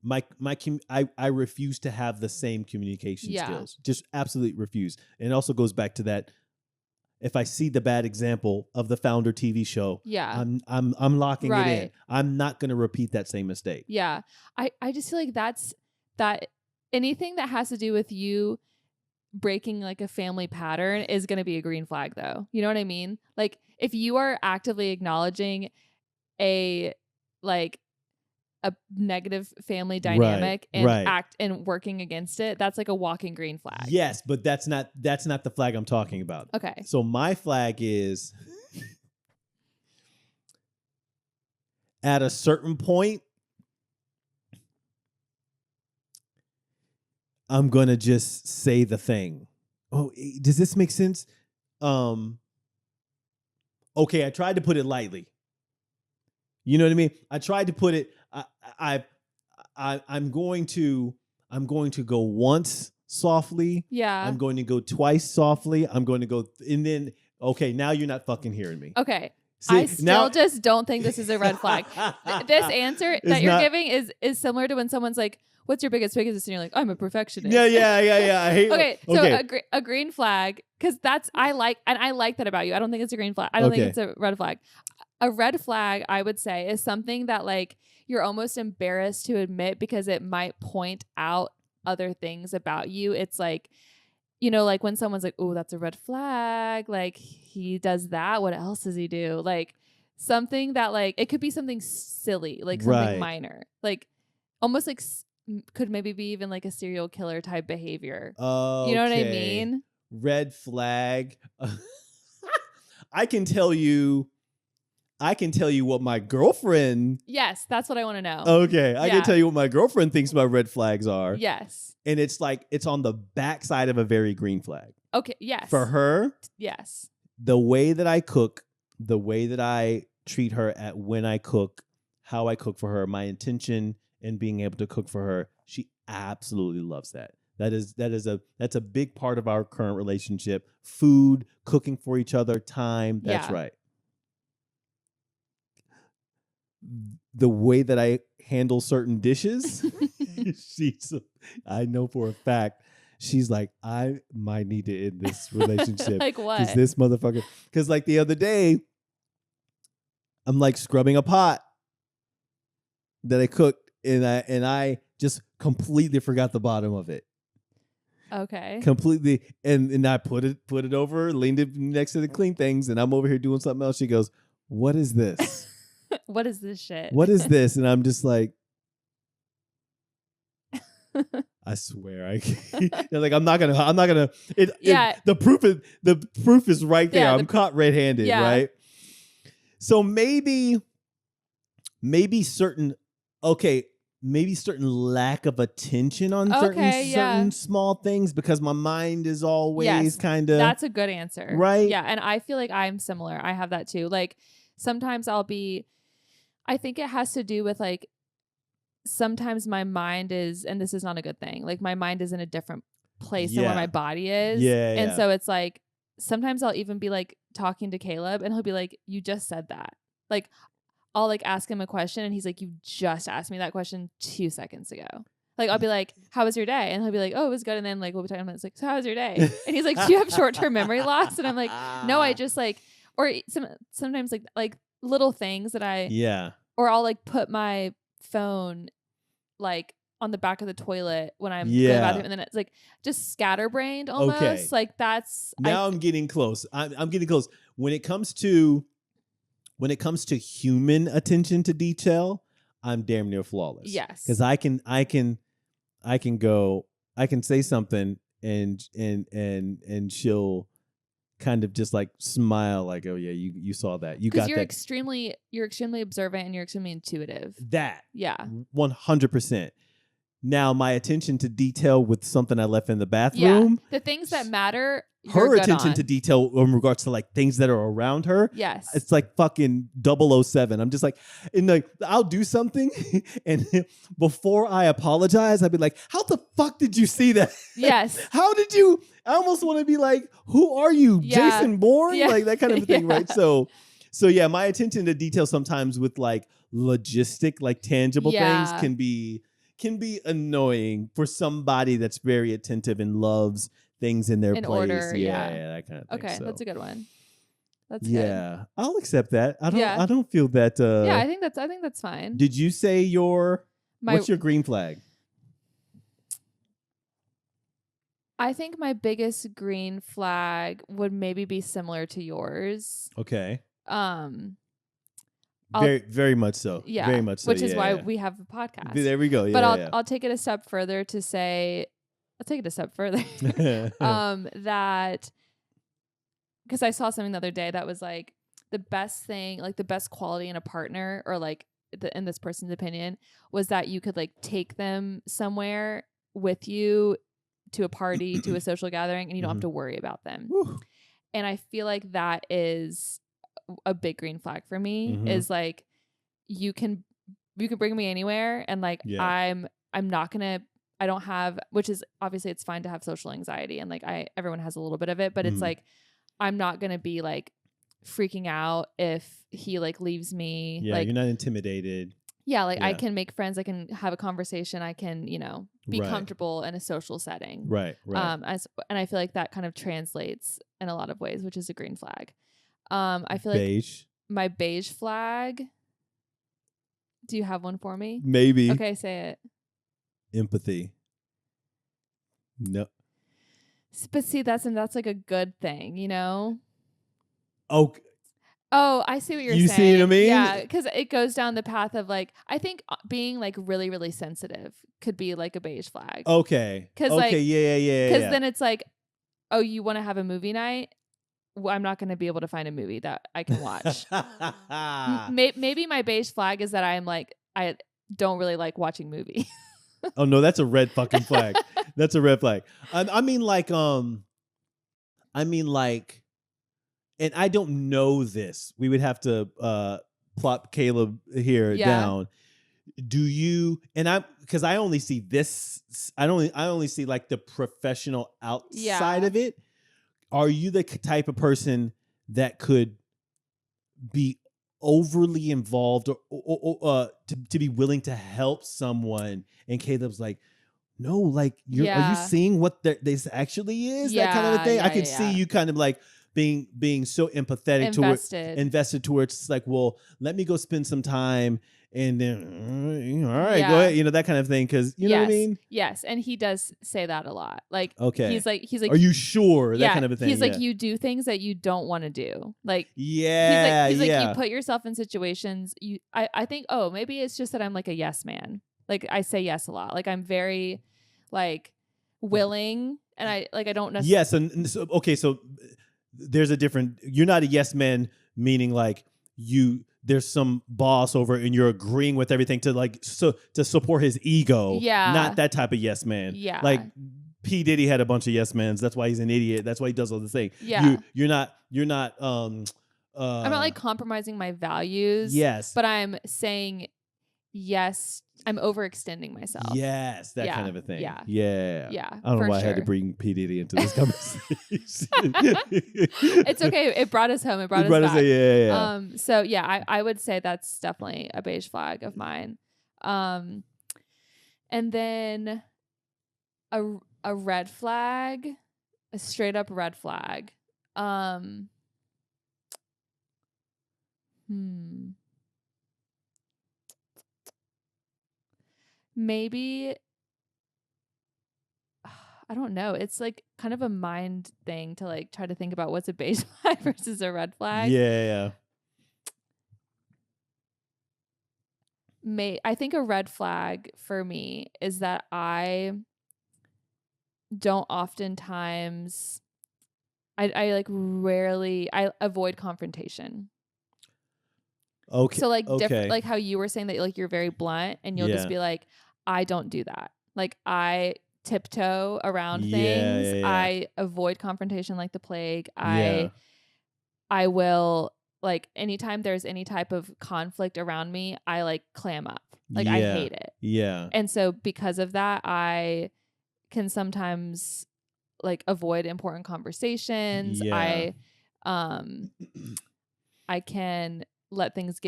I refuse to have the same communication skills. Just absolutely refuse. And it also goes back to that. If I see the bad example of the Founder TV show, I'm locking it in. I'm not going to repeat that same mistake. Yeah. I just feel like that anything that has to do with you breaking like a family pattern is going to be a green flag though. You know what I mean? Like if you are actively acknowledging a like a negative family dynamic and right. act and working against it, that's like a walking green flag. Yes, but that's not the flag I'm talking about. Okay. So my flag is at a certain point, I'm going to just say the thing. Oh, does this make sense? Okay, I tried to put it lightly. You know what I mean? I tried to put it. I'm going to go once softly. Yeah. I'm going to go twice softly. I'm going to go, and then okay, now you're not fucking hearing me. Okay. See, I still just don't think this is a red flag. This answer that you're giving is similar to when someone's like, "What's your biggest weakness?" And you're like, "I'm a perfectionist." Yeah. I hate. Okay, so a green flag, because that's I like that about you. I don't think it's a green flag. I don't think it's a red flag. A red flag, I would say, is something that like you're almost embarrassed to admit because it might point out other things about you. It's like, you know, like when someone's like, "Oh, that's a red flag. Like he does that. What else does he do?" Like something that like it could be something silly, like something minor, like almost like could maybe be even like a serial killer type behavior. Okay. You know what I mean? Red flag. I can tell you what my girlfriend. Yes, that's what I want to know. Okay, I can tell you what my girlfriend thinks my red flags are. Yes. And it's like it's on the backside of a very green flag. Okay, yes. For her, yes. The way that I cook, the way that I treat her at when I cook, how I cook for her, my intention in being able to cook for her, she absolutely loves that. That's a big part of our current relationship. Food, cooking for each other, time. That's right. The way that I handle certain dishes, I know for a fact, she's like, I might need to end this relationship. Like what? Because this motherfucker. Because like the other day, I'm like scrubbing a pot that I cooked, and I just completely forgot the bottom of it. Okay. Completely, and I put it over, leaned it next to the clean things, and I'm over here doing something else. She goes, "What is this? What is this shit? What is this?" And I'm just like, I swear, like I'm not gonna. The proof is right there. I'm caught red-handed, right? So maybe certain lack of attention on certain small things, because my mind is always kind of. That's a good answer, right? Yeah, and I feel like I'm similar. I have that too. Like sometimes I think it has to do with like sometimes my mind is, and this is not a good thing, like my mind is in a different place than where my body is. And so it's like sometimes I'll even be like talking to Caleb and he'll be like, "You just said that." Like I'll like ask him a question and he's like, "You just asked me that question 2 seconds ago." Like I'll be like, "How was your day?" And he'll be like, "Oh, it was good." And then like we'll be talking about, it's like, "So how was your day?" And he's like, "Do you have short-term memory loss?" And I'm like, "No, I just like," or sometimes like little things that or I'll like put my phone like on the back of the toilet when I'm going to the bathroom, and then it's like just scatterbrained almost. Okay. Like that's now I'm getting close. I'm getting close. When it comes to human attention to detail, I'm damn near flawless. Yes. Because I can say something and she'll kind of just like smile like, "Oh yeah, you saw that. You got that." You're extremely observant and you're extremely intuitive. That. Yeah. 100%. Now, my attention to detail with something I left in the bathroom. The things that matter. Her attention to detail in regards to like things that are around her. Yes. It's like fucking 007. I'm just like, and like, I'll do something and before I apologize, I'd be like, "How the fuck did you see that?" Yes. How did you? I almost want to be like, "Who are you? Jason Bourne?" Like that kind of thing, right? So yeah, my attention to detail sometimes with like logistic, like tangible things can be annoying for somebody that's very attentive and loves things in their place. Order, that kind of thing. Okay, that's a good one. That's good. I'll accept that. I don't feel that. I think that's fine. Did you say what's your green flag? I think my biggest green flag would maybe be similar to yours. Okay. very much so. Yeah. Very much so. Which is why yeah. we have a podcast. There we go. Yeah. But I'll take it a step further to say, that, because I saw something the other day that was like the best thing, like the best quality in a partner, or like in this person's opinion, was that you could like take them somewhere with you to a party, to a social gathering, and you don't have to worry about them. Whew. And I feel like that is a big green flag for me, is like, you can bring me anywhere, and like, I'm not gonna, I don't have, which is obviously it's fine to have social anxiety, and like everyone has a little bit of it, but it's like, I'm not gonna be like freaking out if he like leaves me. Yeah, like, you're not intimidated. Yeah, like I can make friends, I can have a conversation, I can, be Right. comfortable in a social setting. Right. And I feel like that kind of translates in a lot of ways, which is a green flag. I feel beige. like my beige flag. Do you have one for me? Maybe. Okay, say it. Empathy. No. But see, that's like a good thing, Oh, I see what you're saying. You see what I mean? Yeah, because it goes down the path of like, I think being like really, really sensitive could be like a beige flag. Okay. Because okay. Yeah. Because then it's like, oh, you want to have a movie night? Well, I'm not going to be able to find a movie that I can watch. Maybe my beige flag is that I'm like, I don't really like watching movies. Oh no, that's a red fucking flag. That's a red flag. I mean, like, and I don't know this. We would have to plop Caleb here down. Do you? And because I only see this. I only see like the professional outside of it. Are you the type of person that could be overly involved or to be willing to help someone? And Caleb's like, no, like are you seeing what this actually is? That kind of a thing. I could see you kind of like being so empathetic invested towards like, well, let me go spend some time and then all right, go ahead, that kind of thing, because you know what I mean. Yes, and he does say that a lot. Like, okay, he's like, are you sure? That kind of a thing. He's like, you do things that you don't want to do. Like, he's like, you put yourself in situations. I think, oh, maybe it's just that I'm like a yes man. Like, I say yes a lot. Like, I'm very like willing, and I don't necessarily. Yes, and so, okay, so there's a different. You're not a yes man, meaning like there's some boss over and you're agreeing with everything to support his ego. Yeah. Not that type of yes man. Yeah. Like P. Diddy had a bunch of yes mans. That's why he's an idiot. That's why he does all the thing. Yeah. You're not I'm not like compromising my values. Yes. But I'm saying yes. I'm overextending myself. Yes, that kind of a thing. Yeah. I don't know why I had to bring P. Diddy into this conversation. It's okay. It brought us home. It brought us back. Yeah. So yeah, I would say that's definitely a beige flag of mine. And then a red flag, a straight up red flag. Maybe, I don't know. It's like kind of a mind thing to like try to think about what's a beige flag versus a red flag. Yeah. I think a red flag for me is that I don't oftentimes, I like rarely, I avoid confrontation. Okay. So like different, like how you were saying that like you're very blunt and you'll just be like, I don't do that. Like I tiptoe around things. Yeah. I avoid confrontation like the plague. I will, like, anytime there's any type of conflict around me, I like clam up. Like I hate it. Yeah. And so because of that, I can sometimes like avoid important conversations. Yeah. I can let things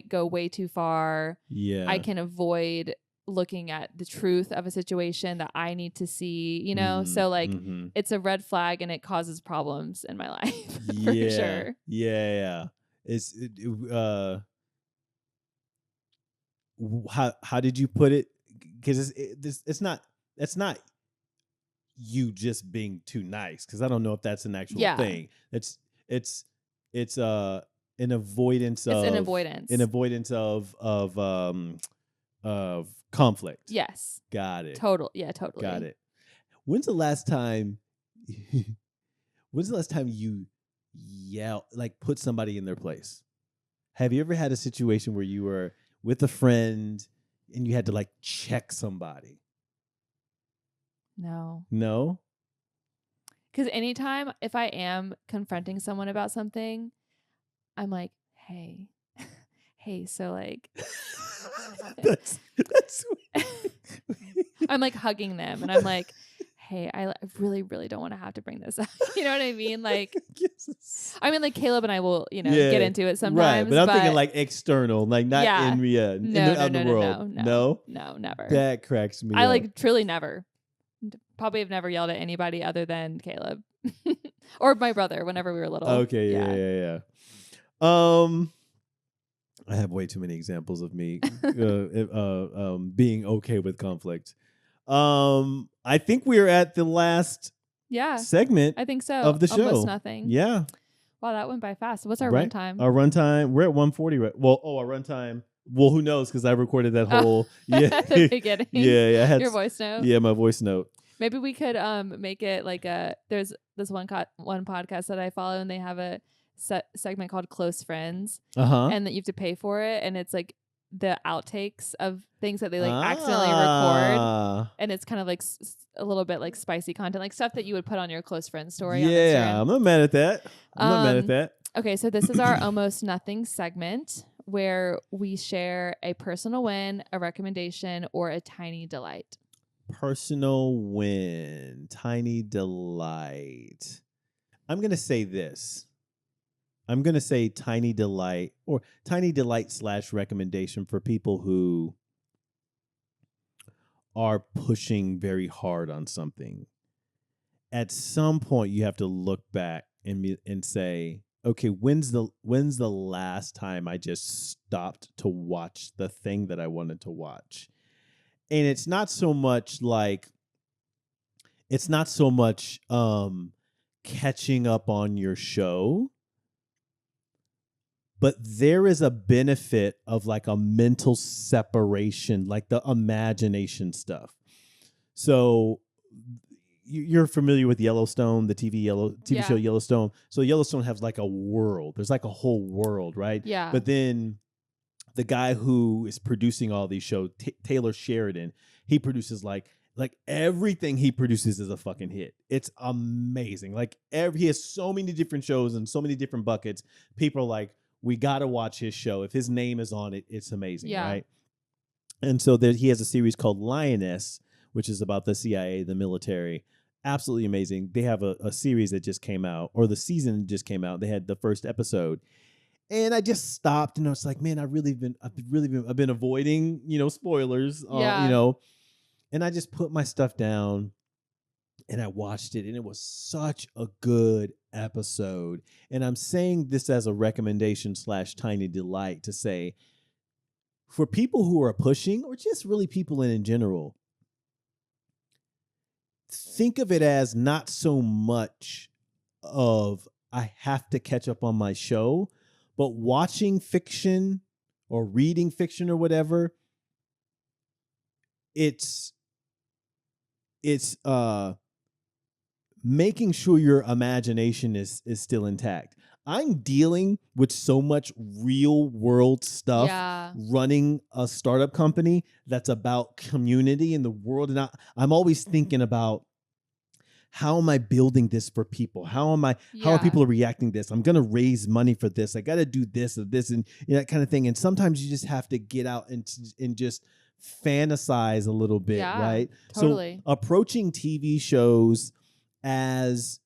go way too far. Yeah. I can avoid looking at the truth of a situation that I need to see, so like it's a red flag and it causes problems in my life for sure. Yeah. How did you put it? Because it's not you just being too nice, because I don't know if that's an actual thing. It's an avoidance It's of an avoidance. An avoidance of conflict. Yes. Got it. Totally. Got it. When's the last time you yell, like put somebody in their place? Have you ever had a situation where you were with a friend and you had to like check somebody? No. No? Because anytime if I am confronting someone about something, I'm like, hey, so like that's sweet. I'm like hugging them and I'm like, hey, I really, really don't want to have to bring this up. You know what I mean? Like, I mean, like Caleb and I will, get into it sometimes. Right, but I'm thinking like external, like not in the world. No, never. That cracks me I up. like truly never. Probably have never yelled at anybody other than Caleb or my brother whenever we were little. Okay, yeah. I have way too many examples of me being okay with conflict. I think we're at the last segment. I think so. Of the show. Almost nothing. Yeah. Wow, that went by fast. What's our runtime? Our runtime, we're at 140. Right? Well, our runtime. Well, who knows? Because I recorded that whole the beginning. Yeah. I had your voice note. Yeah, my voice note. Maybe we could make it like there's this one podcast that I follow and they have a segment called Close Friends, and that you have to pay for it, and it's like the outtakes of things that they like accidentally record, and it's kind of like a little bit like spicy content, like stuff that you would put on your close friend story. Yeah, I'm not mad at that. Okay, so this is our almost nothing segment where we share a personal win, a recommendation, or a tiny delight. Personal win, tiny delight. I'm going to say this. I'm going to say tiny delight or tiny delight / recommendation for people who are pushing very hard on something. At some point, you have to look back and say, okay, when's the last time I just stopped to watch the thing that I wanted to watch? And it's not so much catching up on your show, but there is a benefit of like a mental separation, like the imagination stuff. So you're familiar with Yellowstone, the TV show Yellowstone. So Yellowstone has like a world. There's like a whole world, right? Yeah. But then the guy who is producing all these shows, Taylor Sheridan, he produces like everything he produces is a fucking hit. It's amazing. Like he has so many different shows and so many different buckets. People are like, we got to watch his show. If his name is on it, it's amazing, right? And so he has a series called Lioness, which is about the CIA, the military. Absolutely amazing. They have a series that just came out, or the season just came out. They had the first episode. And I just stopped and I was like, man, I've been avoiding, spoilers, and I just put my stuff down and I watched it, and it was such a good episode. And I'm saying this as a recommendation / tiny delight to say, for people who are pushing, or just really people in general, think of it as not so much of I have to catch up on my show, but watching fiction or reading fiction or whatever, it's making sure your imagination is still intact. I'm dealing with so much real world stuff running a startup company that's about community in the world. And I'm always thinking about, how am I building this for people? How are people reacting to this? I'm going to raise money for this. I got to do this or this and that kind of thing. And sometimes you just have to get out and just fantasize a little bit, right? Totally. So approaching TV shows as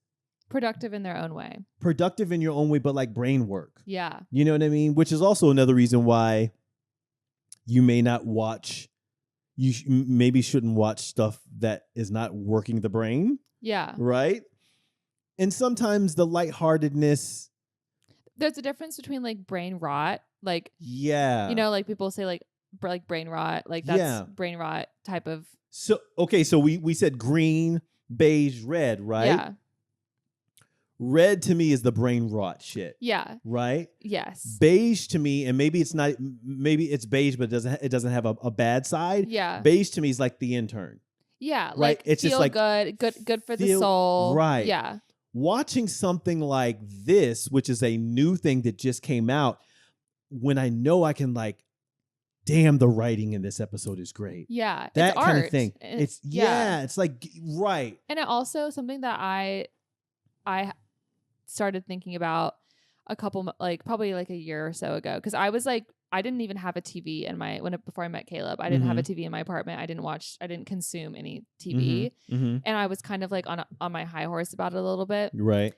productive in their own way. Productive in your own way, but like brain work. Yeah. You know what I mean? Which is also another reason why you may not watch, maybe shouldn't watch stuff that is not working the brain. Yeah. Right? And sometimes the lightheartedness. There's a difference between like brain rot, like like people say like brain rot, like that's brain rot type of. So okay, so we said green, beige, red, right? Yeah. Red to me is the brain rot shit. Yeah. Right? Yes. Beige to me, and maybe it's not, maybe it's beige, but it doesn't have a bad side. Yeah. Beige to me is like The Intern. Yeah. Right? Like It's feel just like good for the soul. Right. Yeah. Watching something like this, which is a new thing that just came out, when I know I can like, damn, the writing in this episode is great. Yeah. That it's kind art. of thing. It's it's like right. And it also something that I started thinking about a couple like probably like a year or so ago, because I was like, I didn't even have a TV in my before I met Caleb. I didn't have a TV in my apartment. I didn't consume any TV, and I was kind of like on my high horse about it a little bit. Right.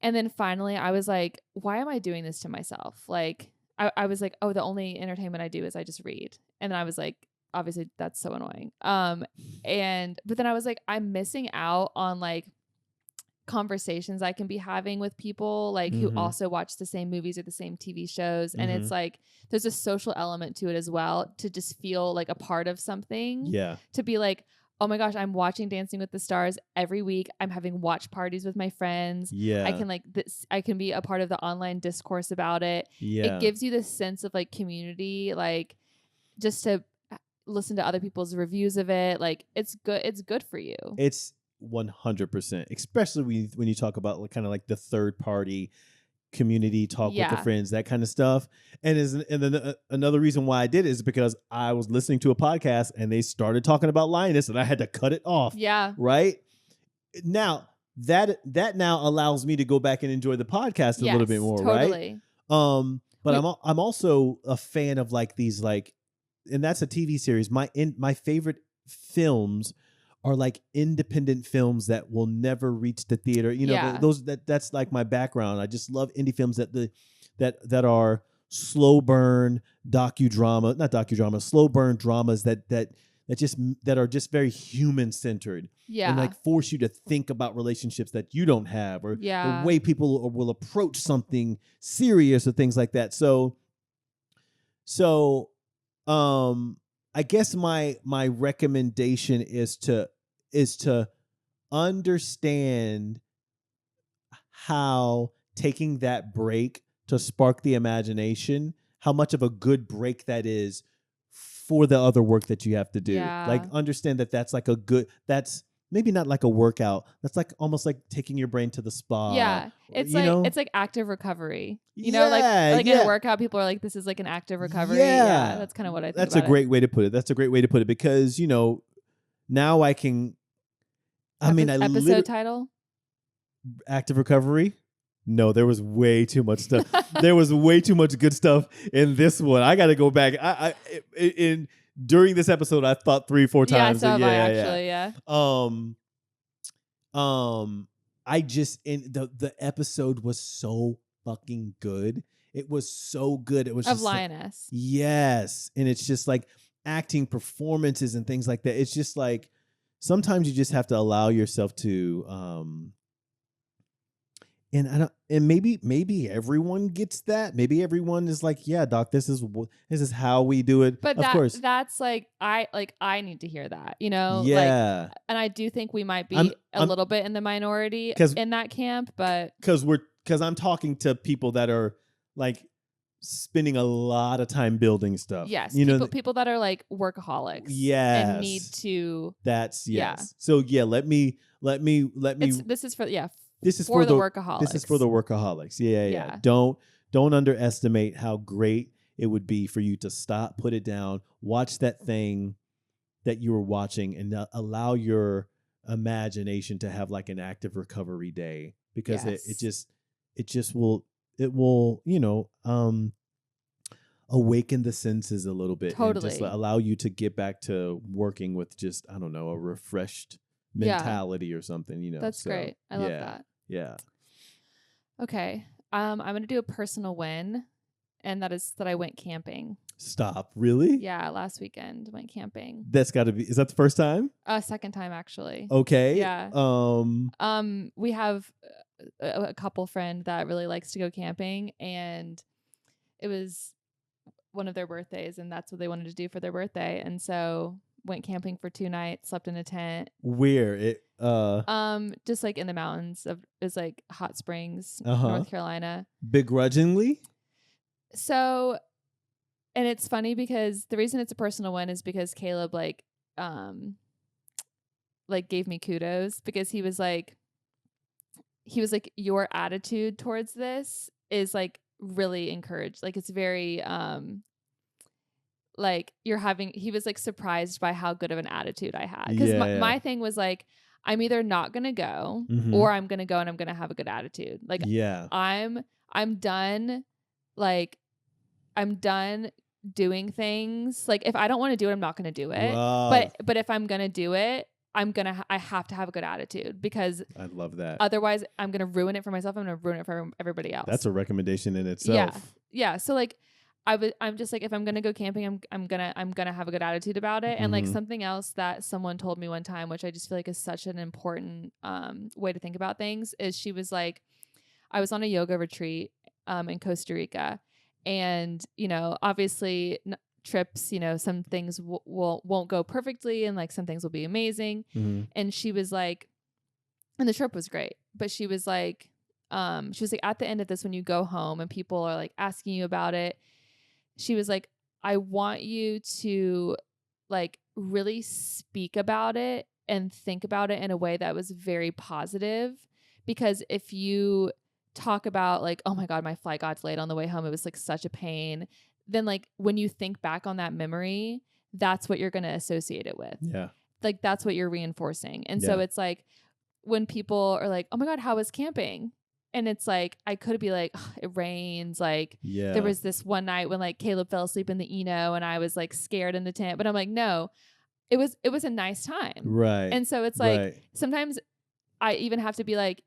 And then finally, I was like, why am I doing this to myself? Like, I was like, oh, the only entertainment I do is I just read. And then I was like, obviously that's so annoying. But then I was like, I'm missing out on like conversations I can be having with people like who also watch the same movies or the same TV shows. And it's like, there's a social element to it as well, to just feel like a part of something. Yeah. To be like, oh my gosh, I'm watching Dancing with the Stars every week. I'm having watch parties with my friends. Yeah. I can I can be a part of the online discourse about it. Yeah. It gives you this sense of like community, like just to listen to other people's reviews of it. Like it's good. It's good for you. It's 100%, especially when you talk about like kind of like the third party community talk with your friends, that kind of stuff. And then another reason why I did it is because I was listening to a podcast and they started talking about lioness and I had to cut it off. Yeah. Right now that now allows me to go back and enjoy the podcast a little bit more. Totally. Right. But I'm also a fan of like these like, and that's a TV series. My favorite films are like independent films that will never reach the theater. You know, that's like my background. I just love indie films that are slow burn slow burn dramas that are just very human centered. Yeah. And like force you to think about relationships that you don't have, or the way people will approach something serious or things like that. So I guess my recommendation is to understand how taking that break to spark the imagination, how much of a good break that is for the other work that you have to do. Yeah. Like understand that's like that's maybe not like a workout. That's like almost like taking your brain to the spa. Yeah. It's like active recovery. You know, like in a workout, people are like, this is like an active recovery. Yeah. That's kind of what I think. That's a great way to put it. That's a great way to put it, because, now I can, episode title? Active recovery. No, there was way too much stuff. There was way too much good stuff in this one. I got to go back. During this episode, I thought 3-4 times. Yeah, so have I actually. Yeah. I just the episode was so fucking good. It was so good. It was of just Lioness. Yes, and it's just like acting performances and things like that. It's just like sometimes you just have to allow yourself to and maybe everyone gets that. Maybe everyone is like, yeah, doc, this is how we do it. But of course, that's like I need to hear that, Yeah. Like, and I do think we might be a little bit in the minority in that camp, but because I'm talking to people that are like spending a lot of time building stuff. Yes, people that are like workaholics. Yes, and need to. That's yes. Yeah. So yeah, let me. This is for This is for the workaholics. This is for the workaholics. Yeah. Don't underestimate how great it would be for you to stop, put it down, watch that thing that you were watching, and allow your imagination to have like an active recovery day, because it just will awaken the senses a little bit. Totally. And just allow you to get back to working with just, I don't know, a refreshed mentality or something, That's great. I love that. Yeah. Okay. I'm going to do a personal win, and that is that I went camping. Stop. Really? Yeah, last weekend went camping. That's got to be. Is that the first time? Second time actually. Okay. Yeah. We have a couple friend that really likes to go camping, and it was one of their birthdays, and that's what they wanted to do for their birthday, and so went camping for 2 nights, slept in a tent. Where? Just like in the mountains of is like Hot Springs, Uh-huh. North Carolina. Begrudgingly? So, and it's funny because the reason it's a personal one is because Caleb like gave me kudos because he was like your attitude towards this is like really encouraged. Like it's very like he was like surprised by how good of an attitude I had. Because my thing was like, I'm either not gonna go or I'm gonna go and I'm gonna have a good attitude. Like I'm done, like I'm done doing things. Like if I don't want to do it, I'm not gonna do it. But if I'm gonna do it, I have to have a good attitude because I love that. Otherwise I'm gonna ruin it for myself. I'm gonna ruin it for everybody else. That's a recommendation in itself. Yeah. So like I'm just like, if I'm gonna go camping, I'm gonna have a good attitude about it. And like something else that someone told me one time, which I just feel like is such an important way to think about things, is she was like, I was on a yoga retreat in Costa Rica, and obviously trips, some things won't go perfectly, and like some things will be amazing. And she was like, and the trip was great, but she was like, at the end of this, when you go home and people are like asking you about it, she was like, I want you to like really speak about it and think about it in a way that was very positive. Because if you talk about like, oh my God, my flight got delayed on the way home, it was like such a pain, then like when you think back on that memory, that's what you're going to associate it with. Yeah. Like that's what you're reinforcing. And so it's like when people are like, oh my God, how was camping? And it's like, I could be like, it rains. Like there was this one night when like Caleb fell asleep in the Eno and I was like scared in the tent, but I'm like, no, it was a nice time. Right. And so it's like, sometimes I even have to be like,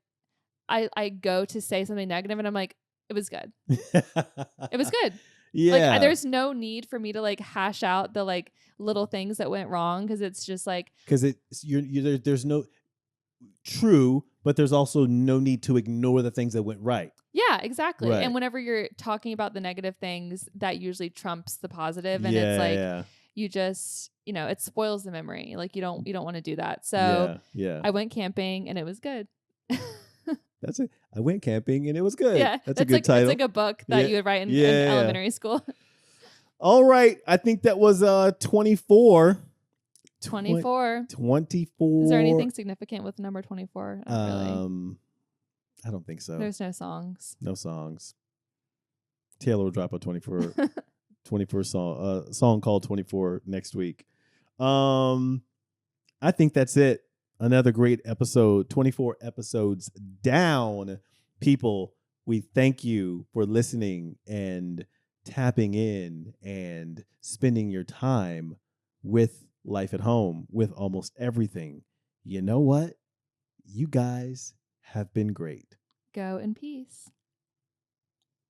I go to say something negative and I'm like, it was good. It was good. Like there's no need for me to like hash out the like little things that went wrong. Cause it's just like, there's no true, but there's also no need to ignore the things that went right. Yeah, exactly. Right. And whenever you're talking about the negative things, that usually trumps the positive. And it's like, you just, it spoils the memory. Like you don't want to do that. So I went camping and it was good. That's it. I went camping and it was good. Yeah. That's a good title. It's like a book that you would write in elementary school. All right. I think that was 24. 24. 24. Is there anything significant with number 24? Not really. I don't think so. There's no songs. No songs. Taylor will drop a 24 song called 24 next week. I think that's it. Another great episode. 24 episodes down. People, we thank you for listening and tapping in and spending your time with Life at Home, with almost everything. You know what? You guys have been great. Go in peace.